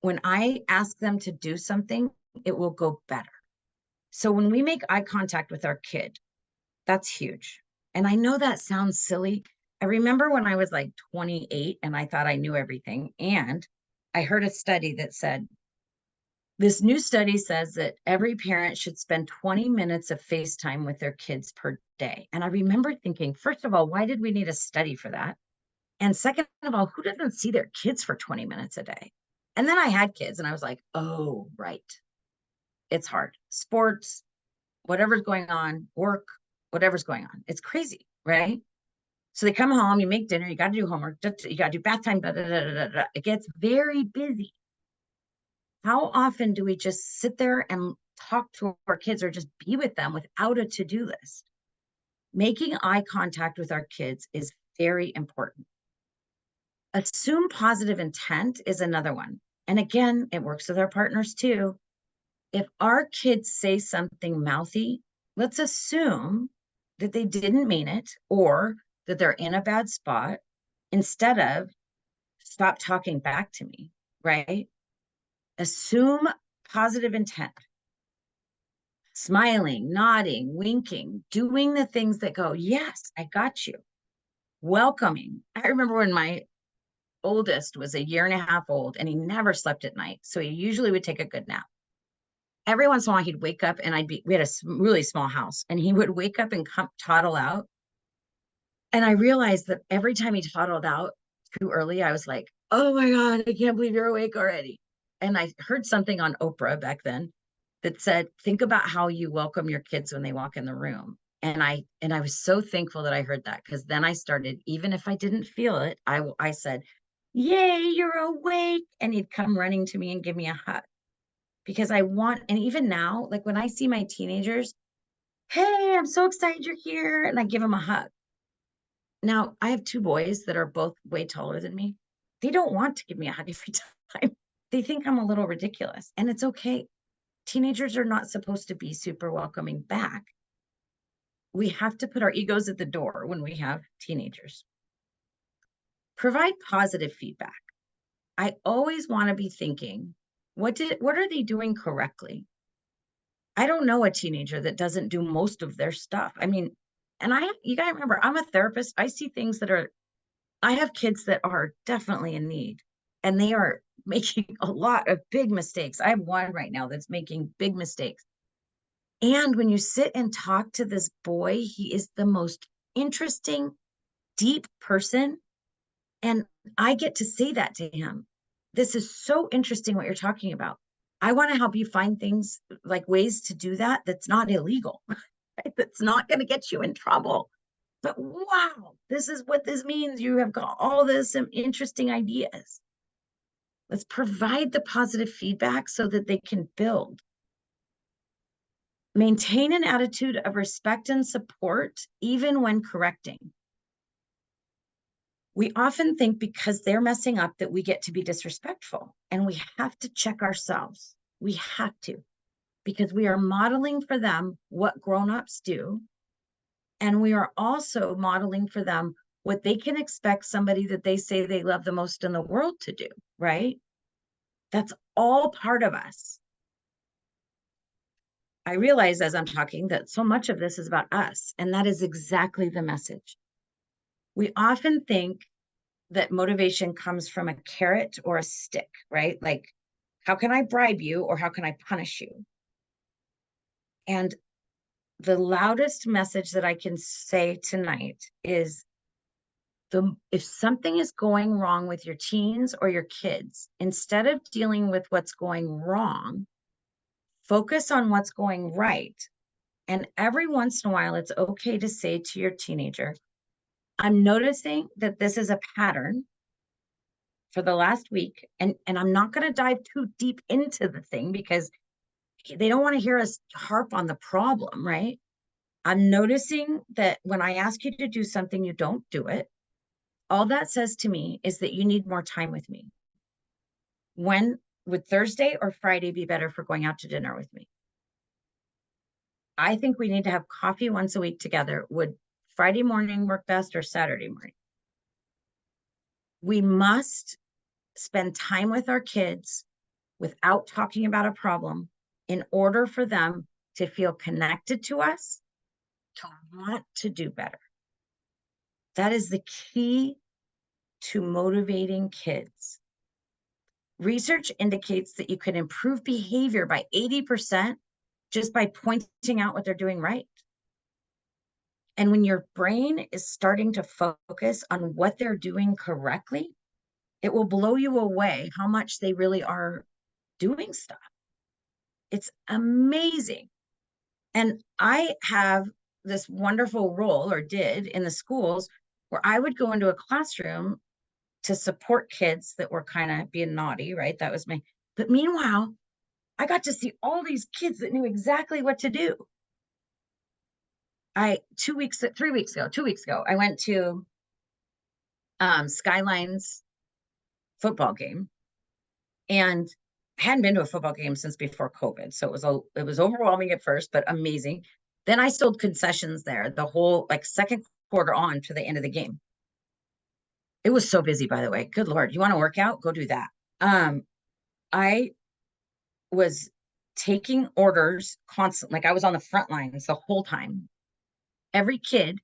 when I ask them to do something, it will go better. So when we make eye contact with our kid, that's huge. And I know that sounds silly. I remember when I was like 28 and I thought I knew everything. And I heard a study that said This new study says that every parent should spend 20 minutes of FaceTime with their kids per day. And I remember thinking, first of all, why did we need a study for that? And second of all, who doesn't see their kids for 20 minutes a day? And then I had kids and I was like, oh, right. It's hard. Sports, whatever's going on, work, whatever's going on. It's crazy, right? So they come home, you make dinner, you got to do homework, you got to do bath time, da, da, da, da, da. It gets very busy. How often do we just sit there and talk to our kids or just be with them without a to-do list? Making eye contact with our kids is very important. Assume positive intent is another one. And again, it works with our partners too. If our kids say something mouthy, let's assume that they didn't mean it or that they're in a bad spot instead of stop talking back to me, right? Assume positive intent, smiling, nodding, winking, doing the things that go, yes, I got you. Welcoming. I remember when my oldest was a year and a half old and he never slept at night. So he usually would take a good nap. Every once in a while he'd wake up and we had a really small house and he would wake up and come toddle out. And I realized that every time he toddled out too early, I was like, oh my God, I can't believe you're awake already. And I heard something on Oprah back then that said, think about how you welcome your kids when they walk in the room. And I was so thankful that I heard that because then I started, even if I didn't feel it, I said, yay, you're awake. And he'd come running to me and give me a hug because I want, and even now, like when I see my teenagers, hey, I'm so excited you're here. And I give them a hug. Now, I have two boys that are both way taller than me. They don't want to give me a hug every time. They think I'm a little ridiculous, and it's okay. Teenagers are not supposed to be super welcoming back. We have to put our egos at the door when we have teenagers. Provide positive feedback. I always want to be thinking, what are they doing correctly? I don't know a teenager that doesn't do most of their stuff. I mean, you got to remember, I'm a therapist. I see things that are I have kids that are definitely in need and they are making a lot of big mistakes. I have one right now that's making big mistakes. And when you sit and talk to this boy, he is the most interesting, deep person. And I get to say that to him. This is so interesting what you're talking about. I want to help you find things like ways to do that that's not illegal, right? That's not going to get you in trouble. But wow, this is what this means. You have got all this some interesting ideas. Let's provide the positive feedback so that they can build. Maintain an attitude of respect and support, even when correcting. We often think because they're messing up that we get to be disrespectful, and we have to check ourselves. We have to, because we are modeling for them what grown-ups do, and we are also modeling for them what they can expect somebody that they say they love the most in the world to do, right? That's all part of us. I realize as I'm talking that so much of this is about us, and that is exactly the message. We often think that motivation comes from a carrot or a stick, right? Like, how can I bribe you or how can I punish you? And the loudest message that I can say tonight is if something is going wrong with your teens or your kids, instead of dealing with what's going wrong, focus on what's going right. And every once in a while, it's okay to say to your teenager, I'm noticing that this is a pattern for the last week. And I'm not going to dive too deep into the thing because they don't want to hear us harp on the problem, right? I'm noticing that when I ask you to do something, you don't do it. All that says to me is that you need more time with me. When would Thursday or Friday be better for going out to dinner with me? I think we need to have coffee once a week together. Would Friday morning work best or Saturday morning? We must spend time with our kids without talking about a problem in order for them to feel connected to us, to want to do better. That is the key to motivating kids. Research indicates that you can improve behavior by 80% just by pointing out what they're doing right. And when your brain is starting to focus on what they're doing correctly, it will blow you away how much they really are doing stuff. It's amazing. And I have this wonderful role, or did, in the schools where I would go into a classroom to support kids that were kind of being naughty, right? That was my, but meanwhile, I got to see all these kids that knew exactly what to do. 2 weeks ago, I went to Skyline's football game, and I hadn't been to a football game since before COVID. So it was overwhelming at first, but amazing. Then I sold concessions there the whole like second quarter on to the end of the game. It was so busy, by the way. Good Lord. You want to work out? Go do that. I was taking orders constantly. Like I was on the front lines the whole time. Every kid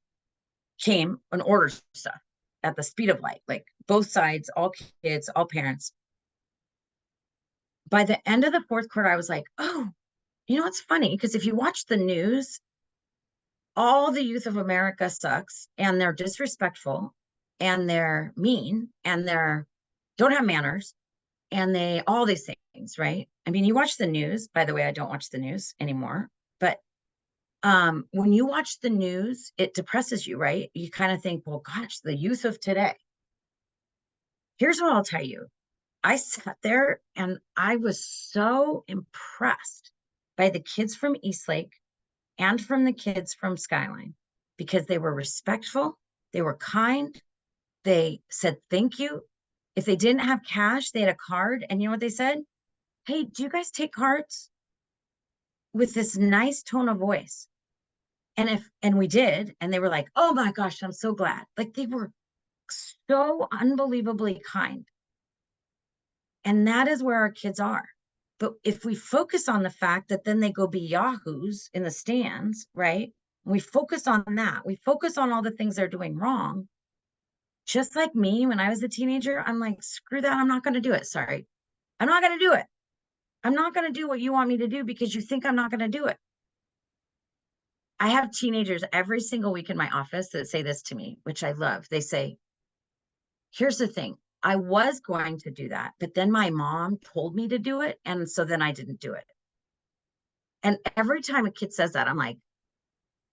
came and ordered stuff at the speed of light, like both sides, all kids, all parents. By the end of the fourth quarter, I was like, oh, you know, it's funny because if you watch the news, all the youth of America sucks and they're disrespectful and they're mean and they're don't have manners and they all these things, right? I mean, you watch the news. By the way, I don't watch the news anymore, but when you watch the news, it depresses you, right? You kind of think, well, gosh, the youth of today. Here's what I'll tell you. I sat there and I was so impressed by the kids from Eastlake and from the kids from Skyline because they were respectful, they were kind, they said thank you. If they didn't have cash, they had a card. And you know what they said? Hey, do you guys take cards? With this nice tone of voice. And we did, and they were like, oh my gosh, I'm so glad. Like they were so unbelievably kind. And that is where our kids are. But if we focus on the fact that then they go be yahoos in the stands, right? And we focus on that, we focus on all the things they're doing wrong. Just like me, when I was a teenager, I'm like, screw that. I'm not going to do it. Sorry. I'm not going to do it. I'm not going to do what you want me to do because you think I'm not going to do it. I have teenagers every single week in my office that say this to me, which I love. They say, here's the thing. I was going to do that, but then my mom told me to do it. And so then I didn't do it. And every time a kid says that, I'm like,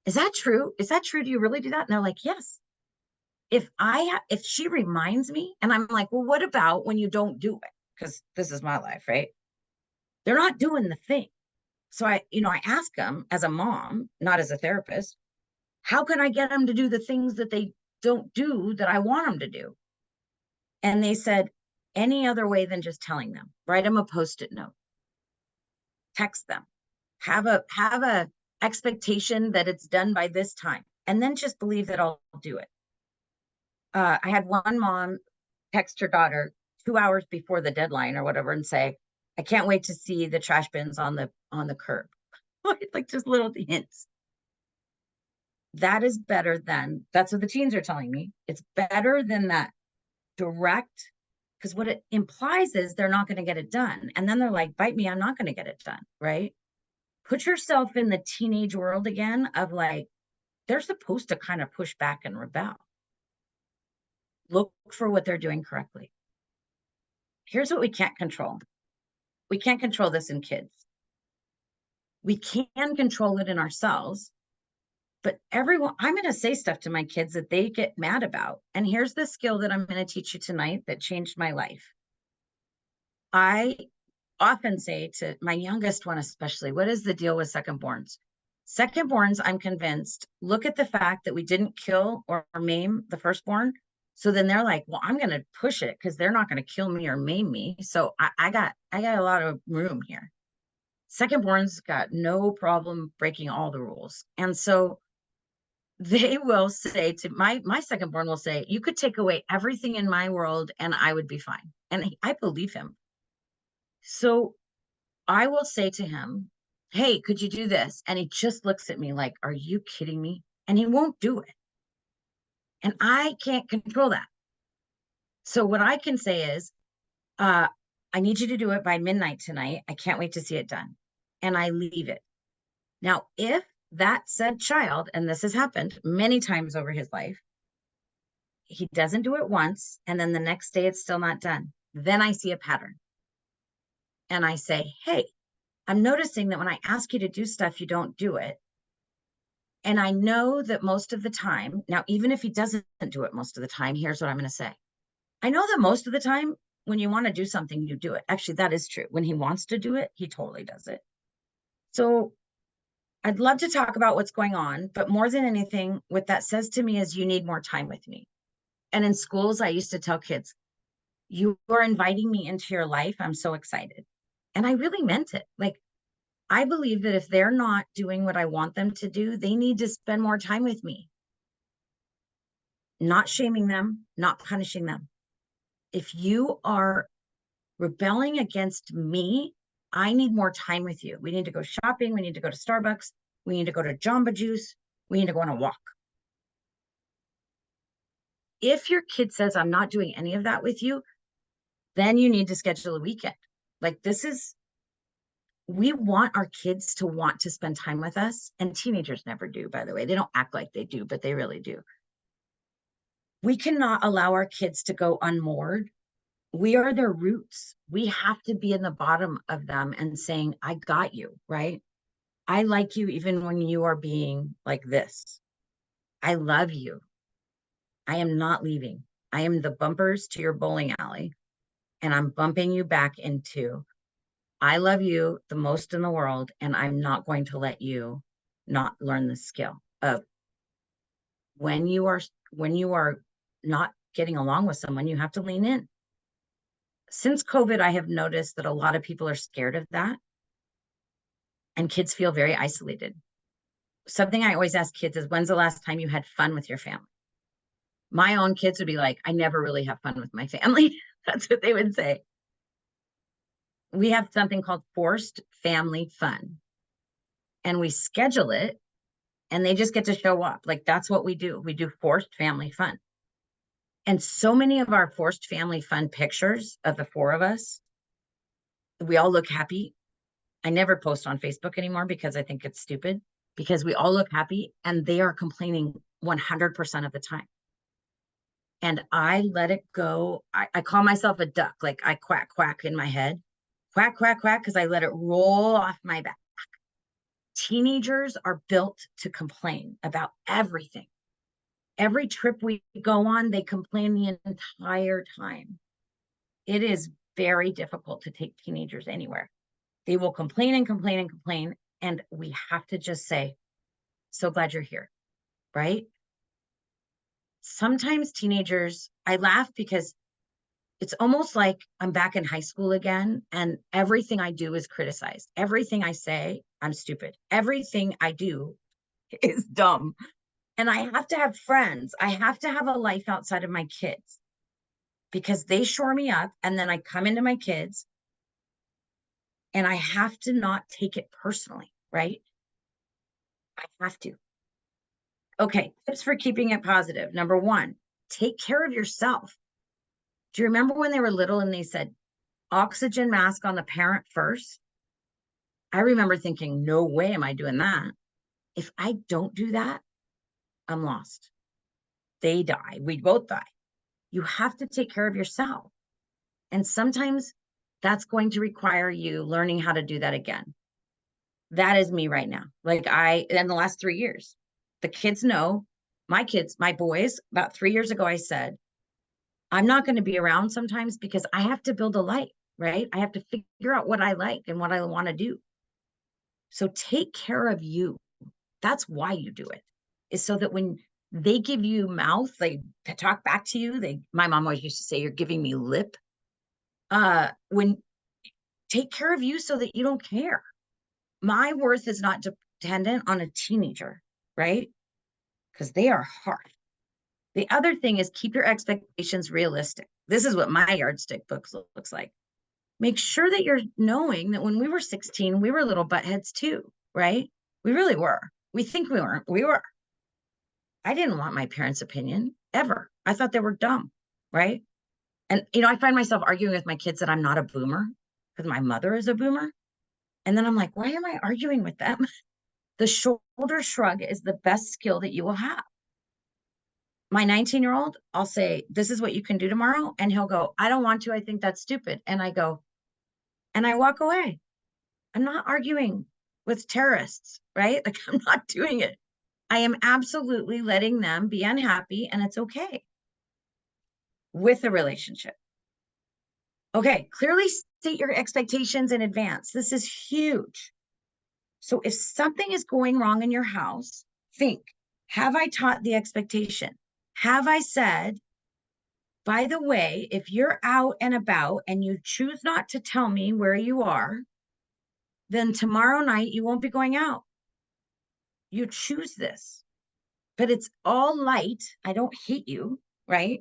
is that true? Is that true? Do you really do that? And they're like, yes. If she reminds me and I'm like, well, what about when you don't do it? Because this is my life, right? They're not doing the thing. So I ask them as a mom, not as a therapist, how can I get them to do the things that they don't do that I want them to do? And they said, any other way than just telling them. Write them a post-it note, text them, have a expectation that it's done by this time, and then just believe that I'll do it. I had one mom text her daughter 2 hours before the deadline or whatever and say, I can't wait to see the trash bins on the curb. Like just little hints. That is better than, that's what the teens are telling me. It's better than that direct, because what it implies is they're not going to get it done. And then they're like, bite me, I'm not going to get it done, right? Put yourself in the teenage world again of like, they're supposed to kind of push back and rebel. Look for what they're doing correctly. Here's what we can't control. We can't control this in kids. We can control it in ourselves. But I'm going to say stuff to my kids that they get mad about. And here's the skill that I'm going to teach you tonight that changed my life. I often say to my youngest one, especially, what is the deal with secondborns? Secondborns, I'm convinced, look at the fact that we didn't kill or maim the firstborn. So then they're like, well, I'm going to push it because they're not going to kill me or maim me. So I got a lot of room here. Secondborns got no problem breaking all the rules. And so they will say to my secondborn will say, you could take away everything in my world and I would be fine. And I believe him. So I will say to him, hey, could you do this? And he just looks at me like, are you kidding me? And he won't do it. And I can't control that. So what I can say is, I I need you to do it by midnight tonight. I can't wait to see it done. And I leave it. Now, if that said child, and this has happened many times over his life, he doesn't do it once, and then the next day it's still not done, then I see a pattern. And I say, hey, I'm noticing that when I ask you to do stuff, you don't do it. And I know that most of the time, now, even if he doesn't do it most of the time, here's what I'm going to say. I know that most of the time, when you want to do something, you do it. Actually, that is true. When he wants to do it, he totally does it. So I'd love to talk about what's going on, but more than anything, what that says to me is you need more time with me. And in schools, I used to tell kids, you are inviting me into your life. I'm so excited. And I really meant it. Like, I believe that if they're not doing what I want them to do, they need to spend more time with me, not shaming them, not punishing them. If you are rebelling against me, I need more time with you. We need to go shopping. We need to go to Starbucks. We need to go to Jamba Juice. We need to go on a walk. If your kid says, I'm not doing any of that with you, then you need to schedule a weekend. Like, we want our kids to want to spend time with us. And teenagers never do, by the way. They don't act like they do, but they really do. We cannot allow our kids to go unmoored. We are their roots. We have to be in the bottom of them and saying, I got you, right? I like you even when you are being like this. I love you. I am not leaving. I am the bumpers to your bowling alley, and I'm bumping you back into, I love you the most in the world, and I'm not going to let you not learn the skill of when you are not getting along with someone, you have to lean in. Since COVID, I have noticed that a lot of people are scared of that, and kids feel very isolated. Something I always ask kids is, when's the last time you had fun with your family? My own kids would be like, I never really have fun with my family. That's what they would say. We have something called forced family fun, and we schedule it, and they just get to show up. Like, that's what we do. We do forced family fun. And so many of our forced family fun pictures of the four of us, we all look happy. I never post on Facebook anymore because I think it's stupid, because we all look happy and they are complaining 100% of the time. And I let it go. I call myself a duck. Like, I quack, quack in my head, quack, quack, quack, because I let it roll off my back. Teenagers are built to complain about everything. Every trip we go on, they complain the entire time. It is very difficult to take teenagers anywhere. They will complain and complain and complain. And we have to just say, so glad you're here, right? Sometimes teenagers, I laugh because it's almost like I'm back in high school again, and everything I do is criticized. Everything I say, I'm stupid. Everything I do is dumb. And I have to have friends. I have to have a life outside of my kids, because they shore me up. And then I come into my kids and I have to not take it personally, right? I have to. Okay, tips for keeping it positive. Number one, take care of yourself. Do you remember when they were little and they said, oxygen mask on the parent first? I remember thinking, no way am I doing that. If I don't do that, I'm lost. They die. We both die. You have to take care of yourself. And sometimes that's going to require you learning how to do that again. That is me right now. Like, in the last 3 years, the kids know, my kids, my boys, about 3 years ago, I said, I'm not going to be around sometimes because I have to build a life, right? I have to figure out what I like and what I want to do. So take care of you. That's why you do it, is so that when they give you mouth, they talk back to you. My mom always used to say, you're giving me lip. When take care of you so that you don't care. My worth is not dependent on a teenager, right? Because they are hard. The other thing is, keep your expectations realistic. This is what my yardstick book looks like. Make sure that you're knowing that when we were 16, we were little buttheads too, right? We really were. We think we weren't. We were. I didn't want my parents' opinion ever. I thought they were dumb, right? And, I find myself arguing with my kids that I'm not a boomer because my mother is a boomer. And then I'm like, why am I arguing with them? The shoulder shrug is the best skill that you will have. My 19-year-old, I'll say, this is what you can do tomorrow. And he'll go, I don't want to. I think that's stupid. And I go, and I walk away. I'm not arguing with terrorists, right? Like, I'm not doing it. I am absolutely letting them be unhappy, and it's okay with a relationship. Okay, clearly state your expectations in advance. This is huge. So if something is going wrong in your house, think, have I taught the expectation? Have I said, by the way, if you're out and about and you choose not to tell me where you are, then tomorrow night you won't be going out. You choose this, but it's all light. I don't hate you, right?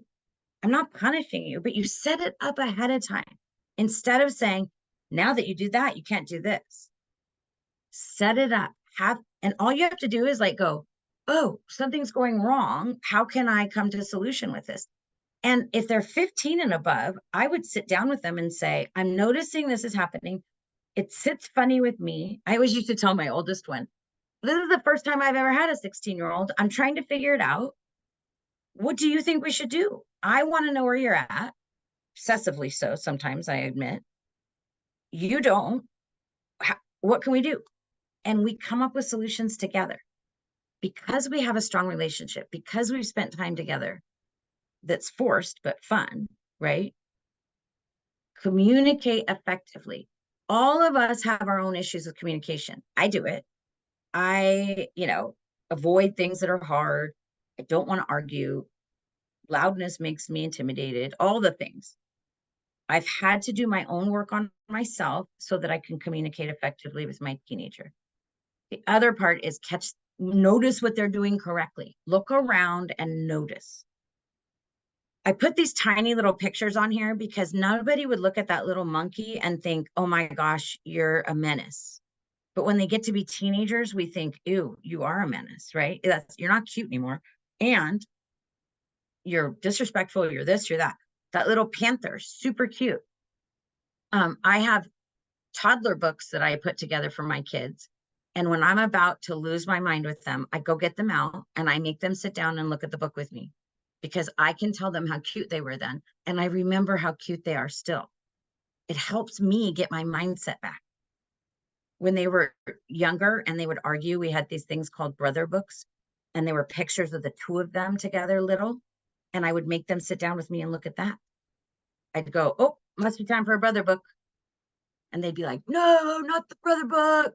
I'm not punishing you, but you set it up ahead of time instead of saying, now that you do that, you can't do this. Set it up. And all you have to do is like go, oh, something's going wrong. How can I come to a solution with this? And if they're 15 and above, I would sit down with them and say, I'm noticing this is happening. It sits funny with me. I always used to tell my oldest one, this is the first time I've ever had a 16-year-old. I'm trying to figure it out. What do you think we should do? I want to know where you're at. Obsessively so, sometimes I admit. You don't. What can we do? And we come up with solutions together because we have a strong relationship, because we've spent time together that's forced but fun, right? Communicate effectively. All of us have our own issues with communication. I do it. I, avoid things that are hard. I don't want to argue. Loudness makes me intimidated, all the things. I've had to do my own work on myself so that I can communicate effectively with my teenager. The other part is notice what they're doing correctly. Look around and notice. I put these tiny little pictures on here because nobody would look at that little monkey and think, oh my gosh, you're a menace. But when they get to be teenagers, we think, ew, you are a menace, right? You're not cute anymore. And you're disrespectful, you're this, you're that. That little panther, super cute. I have toddler books that I put together for my kids. And when I'm about to lose my mind with them, I go get them out and I make them sit down and look at the book with me because I can tell them how cute they were then. And I remember how cute they are still. It helps me get my mindset back. When they were younger and they would argue, we had these things called brother books, and they were pictures of the two of them together, little. And I would make them sit down with me and look at that. I'd go, oh, must be time for a brother book. And they'd be like, no, not the brother book.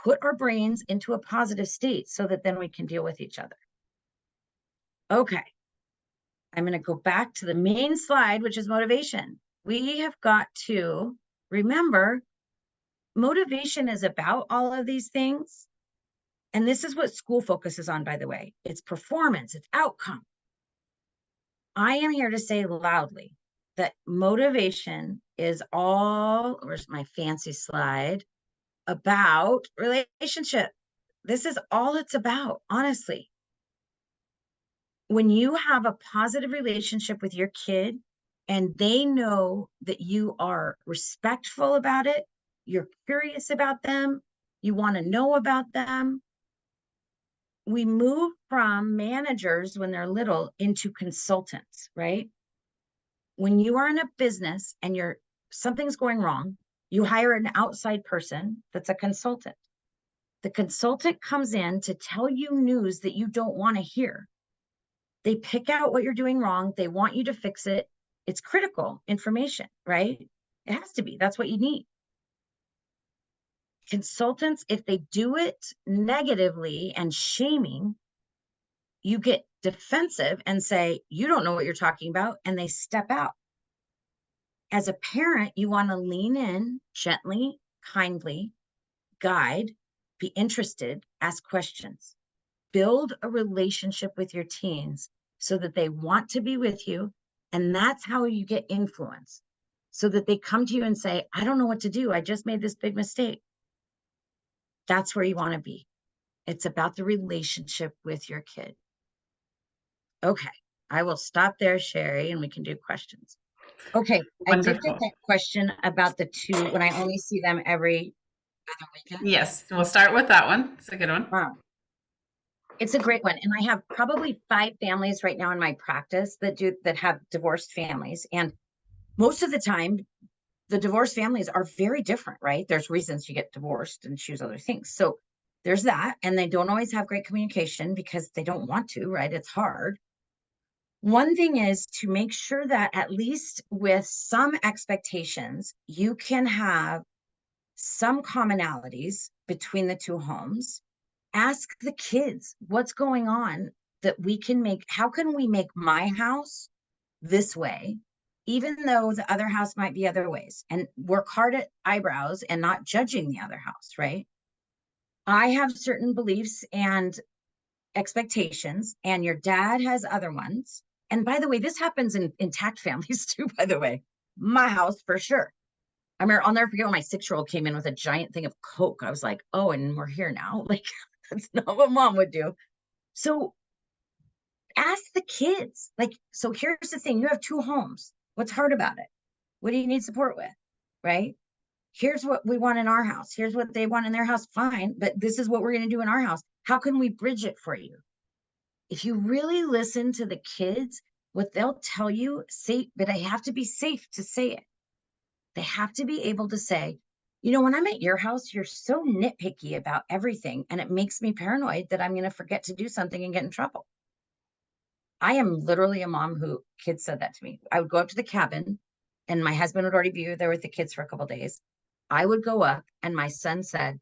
Put our brains into a positive state so that then we can deal with each other. Okay. I'm going to go back to the main slide, which is motivation. We have got to remember motivation is about all of these things. And this is what school focuses on, by the way. It's performance, it's outcome. I am here to say loudly that motivation is all, where's my fancy slide, about relationship. This is all it's about, honestly. When you have a positive relationship with your kid and they know that you are respectful about it, you're curious about them, you want to know about them. We move from managers when they're little into consultants, right? When you are in a business and something's going wrong, you hire an outside person that's a consultant. The consultant comes in to tell you news that you don't want to hear. They pick out what you're doing wrong. They want you to fix it. It's critical information, right? It has to be. That's what you need. Consultants, if they do it negatively and shaming, you get defensive and say, you don't know what you're talking about, and they step out. As a parent, you want to lean in gently, kindly, guide, be interested, ask questions. Build a relationship with your teens so that they want to be with you. And that's how you get influence, so that they come to you and say, I don't know what to do. I just made this big mistake. That's where you want to be. It's about the relationship with your kid. Okay. I will stop there, Sherry, and we can do questions. Okay, I did get Wonderful. that question about the two when I only see them every other weekend. Yes, we'll start with that one. It's a good one. It's a great one. And I have probably 5 families right now in my practice that have divorced families. And most of the time, the divorced families are very different, right? There's reasons you get divorced and choose other things. So there's that. And they don't always have great communication because they don't want to, right? It's hard. One thing is to make sure that at least with some expectations, you can have some commonalities between the two homes. Ask the kids what's going on that we can make. How can we make my house this way, even though the other house might be other ways? And work hard at eyebrows and not judging the other house, right? I have certain beliefs and expectations, and your dad has other ones. And by the way, this happens in intact families too, by the way. My house for sure. I mean, I'll never forget when my 6-year-old came in with a giant thing of Coke. I was like, oh, and we're here now. Like, that's not what mom would do. So ask the kids. Like, so here's the thing, you have 2 homes. What's hard about it? What do you need support with? Right? Here's what we want in our house. Here's what they want in their house. Fine. But this is what we're going to do in our house. How can we bridge it for you? If you really listen to the kids, what they'll tell you, say, but I have to be safe to say it. They have to be able to say, when I'm at your house, you're so nitpicky about everything. And it makes me paranoid that I'm going to forget to do something and get in trouble. I am literally a mom who kids said that to me. I would go up to the cabin and my husband would already be there with the kids for a couple of days. I would go up and my son said,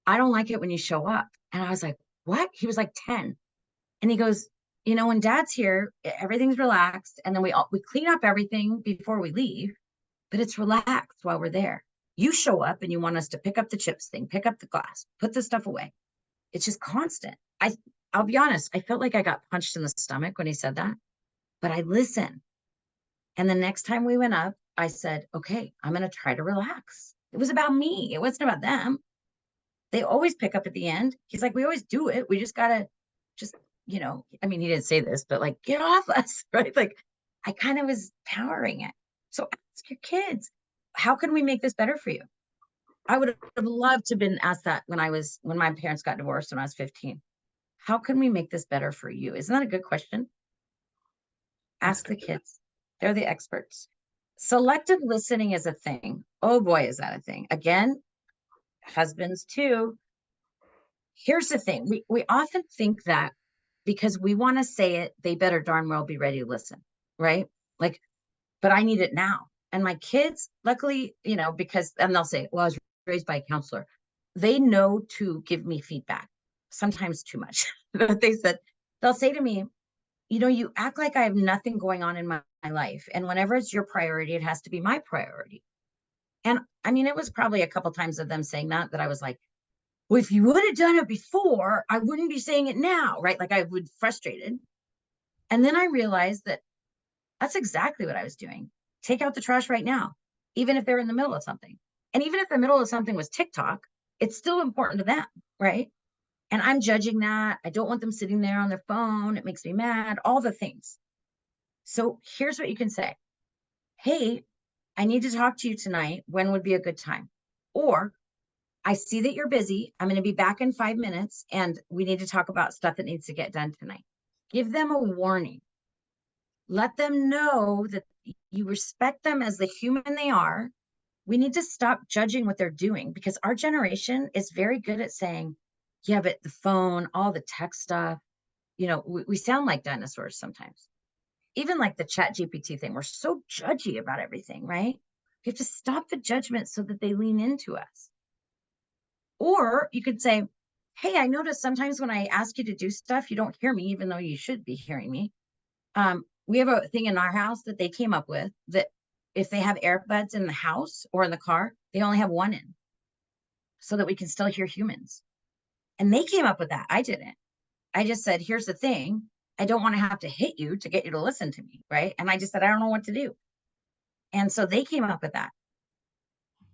I don't like it when you show up. And I was like, what? He was like 10. And he goes, when dad's here, everything's relaxed. And then we clean up everything before we leave, but it's relaxed while we're there. You show up and you want us to pick up the chips thing, pick up the glass, put the stuff away. It's just constant. I'll be honest, I felt like I got punched in the stomach when he said that, but I listened. And the next time we went up, I said, okay, I'm going to try to relax. It was about me. It wasn't about them. They always pick up at the end. He's like, we always do it. We just got to just, I mean, he didn't say this, but like, get off us, right? Like, I kind of was powering it. So ask your kids, how can we make this better for you? I would have loved to have been asked that when my parents got divorced when I was 15. How can we make this better for you? Isn't that a good question? That's Ask the good. kids. They're the experts. Selective listening is a thing. Oh boy, is that a thing. Again, husbands too. Here's the thing. We often think that because we want to say it, they better darn well be ready to listen, right? Like, but I need it now. And my kids, luckily, and they'll say, well, I was raised by a counselor. They know to give me feedback, sometimes too much. But they'll say to me, you act like I have nothing going on in my life. And whenever it's your priority, it has to be my priority. And I mean, it was probably a couple times of them saying that I was like, well, if you would have done it before, I wouldn't be saying it now, right? Like I would frustrated. And then I realized that that's exactly what I was doing. Take out the trash right now, even if they're in the middle of something. And even if the middle of something was TikTok, it's still important to them, right? And I'm judging that. I don't want them sitting there on their phone. It makes me mad, all the things. So here's what you can say. Hey, I need to talk to you tonight. When would be a good time? Or I see that you're busy. I'm going to be back in 5 minutes and we need to talk about stuff that needs to get done tonight. Give them a warning. Let them know that you respect them as the human they are. We need to stop judging what they're doing because our generation is very good at saying, yeah, but the phone, all the tech stuff, we sound like dinosaurs sometimes. Even like the chat GPT thing, we're so judgy about everything, right? You have to stop the judgment so that they lean into us. Or you could say, hey, I notice sometimes when I ask you to do stuff, you don't hear me, even though you should be hearing me. We have a thing in our house that they came up with that if they have earbuds in the house or in the car, they only have one in so that we can still hear humans. And they came up with that. I didn't. I just said, here's the thing. I don't want to have to hit you to get you to listen to me. Right. And I just said, I don't know what to do. And so they came up with that.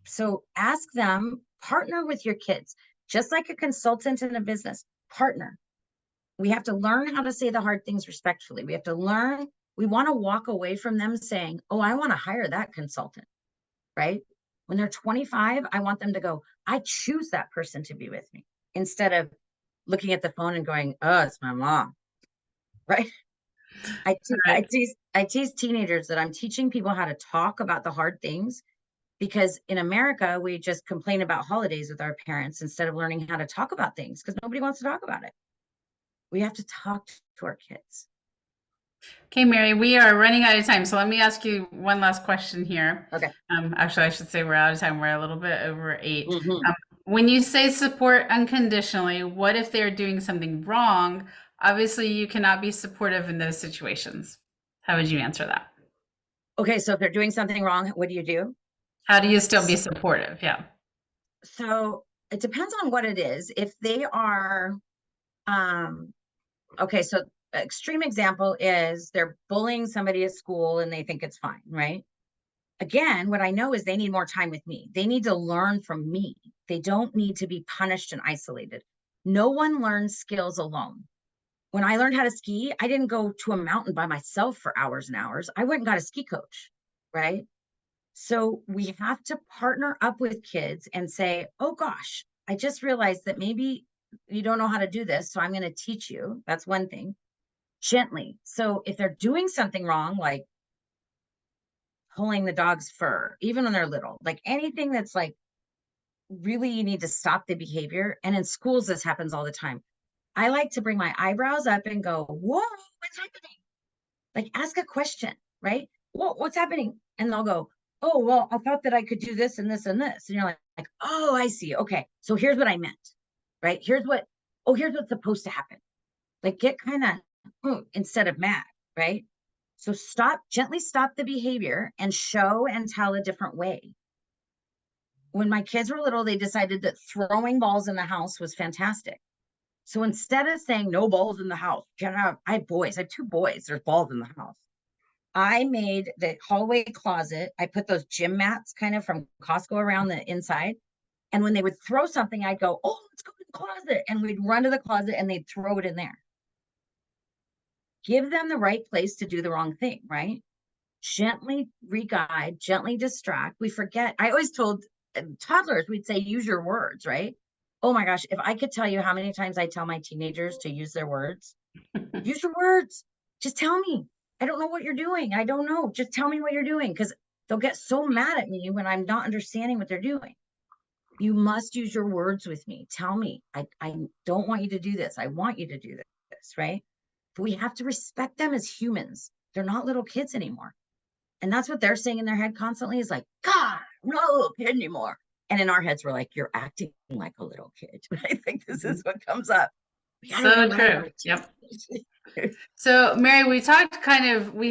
So ask them, partner with your kids, just like a consultant in a business, partner. We have to learn how to say the hard things respectfully. We have to learn, we want to walk away from them saying, oh, I want to hire that consultant, right? When they're 25, I want them to go, I choose that person to be with me, instead of looking at the phone and going, oh, it's my mom, right? Right. I tease teenagers that I'm teaching people how to talk about the hard things, because in America, we just complain about holidays with our parents instead of learning how to talk about things, because nobody wants to talk about it. We have to talk to our kids. Okay, Mary, we are running out of time. So let me ask you one last question here. Okay. Actually, I should say we're out of time. We're a little bit over 8. Mm-hmm. When you say support unconditionally, what if they're doing something wrong? Obviously, you cannot be supportive in those situations. How would you answer that? Okay, so if they're doing something wrong, what do you do? How do you still be supportive? Yeah. So it depends on what it is. If they are, um, okay, so extreme example is they're bullying somebody at school and they think it's fine, right? Again, what I know is they need more time with me. They need to learn from me. They don't need to be punished and isolated. No one learns skills alone. When I learned how to ski, I didn't go to a mountain by myself for hours and hours. I went and got a ski coach, right? So we have to partner up with kids and say, oh gosh, I just realized that maybe you don't know how to do this. So I'm going to teach you. That's one thing, gently. So if they're doing something wrong, like pulling the dog's fur, even when they're little, like anything that's like really you need to stop the behavior. And in schools, this happens all the time. I like to bring my eyebrows up and go, whoa, what's happening? Like ask a question, right? What's happening? And they'll go, oh, well, I thought that I could do this and this and this. And you're like, oh, I see. Okay. So here's what I meant, right? Here's what's supposed to happen. Like get kind of instead of mad, right? So gently stop the behavior and show and tell a different way. When my kids were little, they decided that throwing balls in the house was fantastic. So instead of saying no balls in the house, I have boys, I have 2 boys, there's balls in the house. I made the hallway closet. I put those gym mats kind of from Costco around the inside. And when they would throw something, I'd go, oh, let's go to the closet. And we'd run to the closet and they'd throw it in there. Give them the right place to do the wrong thing, right? Gently re-guide, gently distract. We forget. I always told toddlers, we'd say, use your words, right? Oh my gosh, if I could tell you how many times I tell my teenagers to use their words, use your words. Just tell me. I don't know what you're doing. I don't know. Just tell me what you're doing, because they'll get so mad at me when I'm not understanding what they're doing. You must use your words with me. Tell me. I don't want you to do this. I want you to do this, right? But we have to respect them as humans. They're not little kids anymore. And that's what they're saying in their head constantly is like, God, I'm not a little kid anymore. And in our heads, we're like, you're acting like a little kid. I think this is what comes up. We got to So remind true. our Yep. kids. So, Mary, we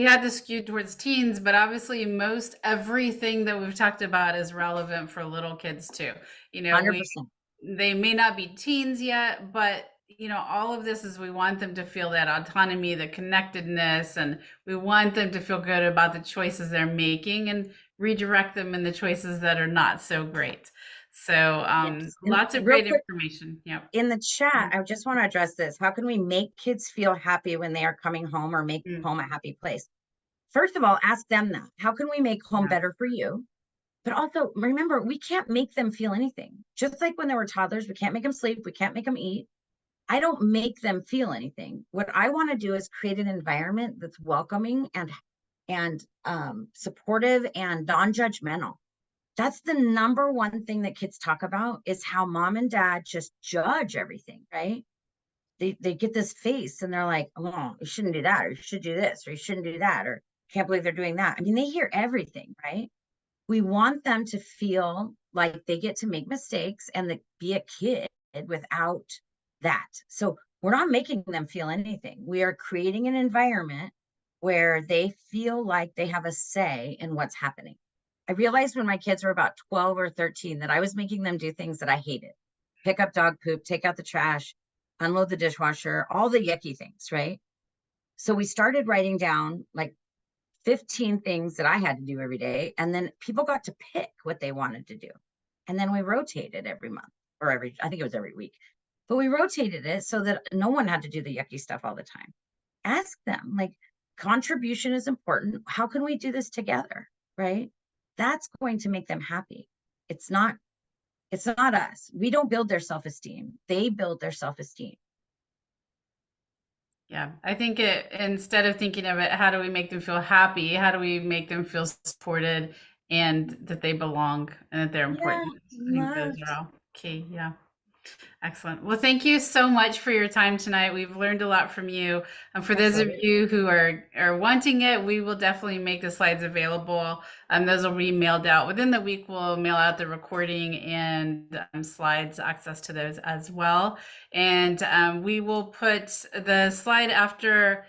had this skewed towards teens, but obviously, most everything that we've talked about is relevant for little kids too. You know, 100%. they may not be teens yet, but all of this is we want them to feel that autonomy, the connectedness, and we want them to feel good about the choices they're making and redirect them in the choices that are not so great. So, Yes. And lots of real great quick, information. Yep. in the chat, I just want to address this. How can we make kids feel happy when they are coming home, or make Mm, home a happy place? First of all, ask them that. How can we make home yeah. better for you? But also remember, we can't make them feel anything. Just like when they were toddlers, we can't make them sleep, we can't make them eat. I don't make them feel anything. What I want to do is create an environment that's welcoming and supportive and non-judgmental. That's the number one thing that kids talk about, is how mom and dad just judge everything, right? They get this face and they're like, oh, you shouldn't do that, or you should do this, or you shouldn't do that, or can't believe they're doing that. I mean, they hear everything, right? We want them to feel like they get to make mistakes and be a kid without that. So we're not making them feel anything. We are creating an environment where they feel like they have a say in what's happening. I realized when my kids were about 12 or 13 that I was making them do things that I hated: pick up dog poop, take out the trash, unload the dishwasher, all the yucky things, right? So we started writing down like 15 things that I had to do every day. And then people got to pick what they wanted to do. And then we rotated every month, or I think it was every week. but we rotated it so that no one had to do the yucky stuff all the time. Ask them, like, contribution is important. How can we do this together? Right? That's going to make them happy. It's not, it's not us. We don't build their self-esteem. They build their self-esteem. Yeah, I think it instead of thinking of it, how do we make them feel happy? How do we make them feel supported and that they belong and that they're Yeah, important? I think those are loved. all key. Yeah. Excellent. Well, thank you so much for your time tonight. We've learned a lot from you. And for those of Absolutely. you who are wanting it, we will definitely make the slides available. Those will be mailed out within the week. We'll mail out the recording and slides, access to those as well. And we will put the slide after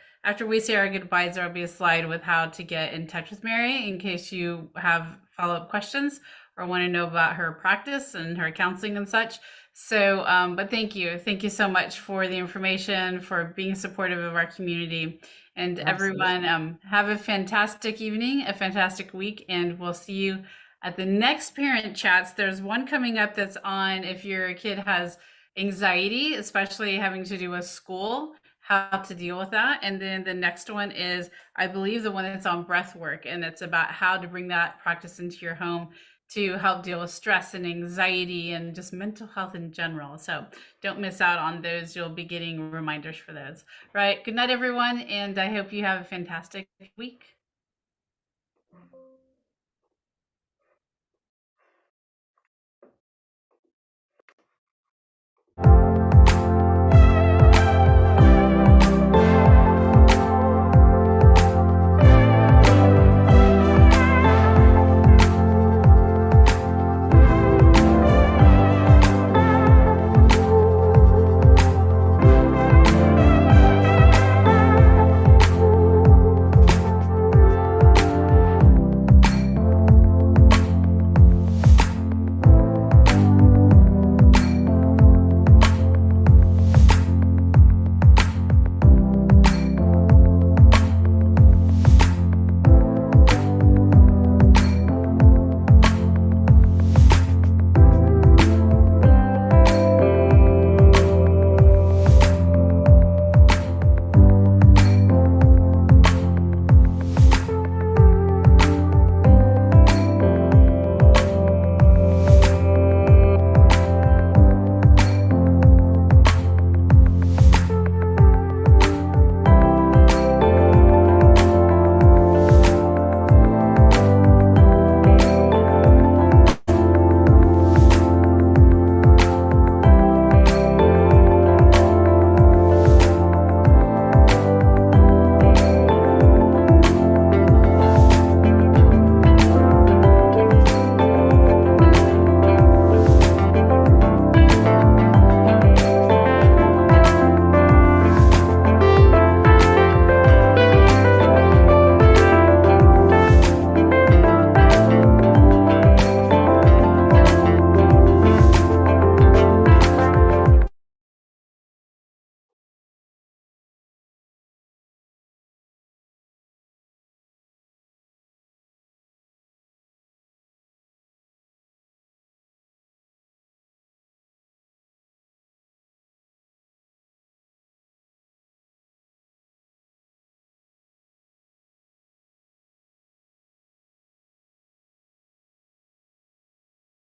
we say our goodbyes. There will be a slide with how to get in touch with Mary in case you have follow-up questions or want to know about her practice and her counseling and such. So, but thank you. Thank you so much for the information, for being supportive of our community. And everyone, Absolutely. have a fantastic evening, a fantastic week, and we'll see you at the next parent chats. There's one coming up that's on if your kid has anxiety, especially having to do with school, how to deal with that. And then the next one is, I believe, the one that's on breath work, and it's about how to bring that practice into your home to help deal with stress and anxiety and just mental health in general. So don't miss out on those. You'll be getting reminders for those. Right. Good night, everyone. And I hope you have a fantastic week.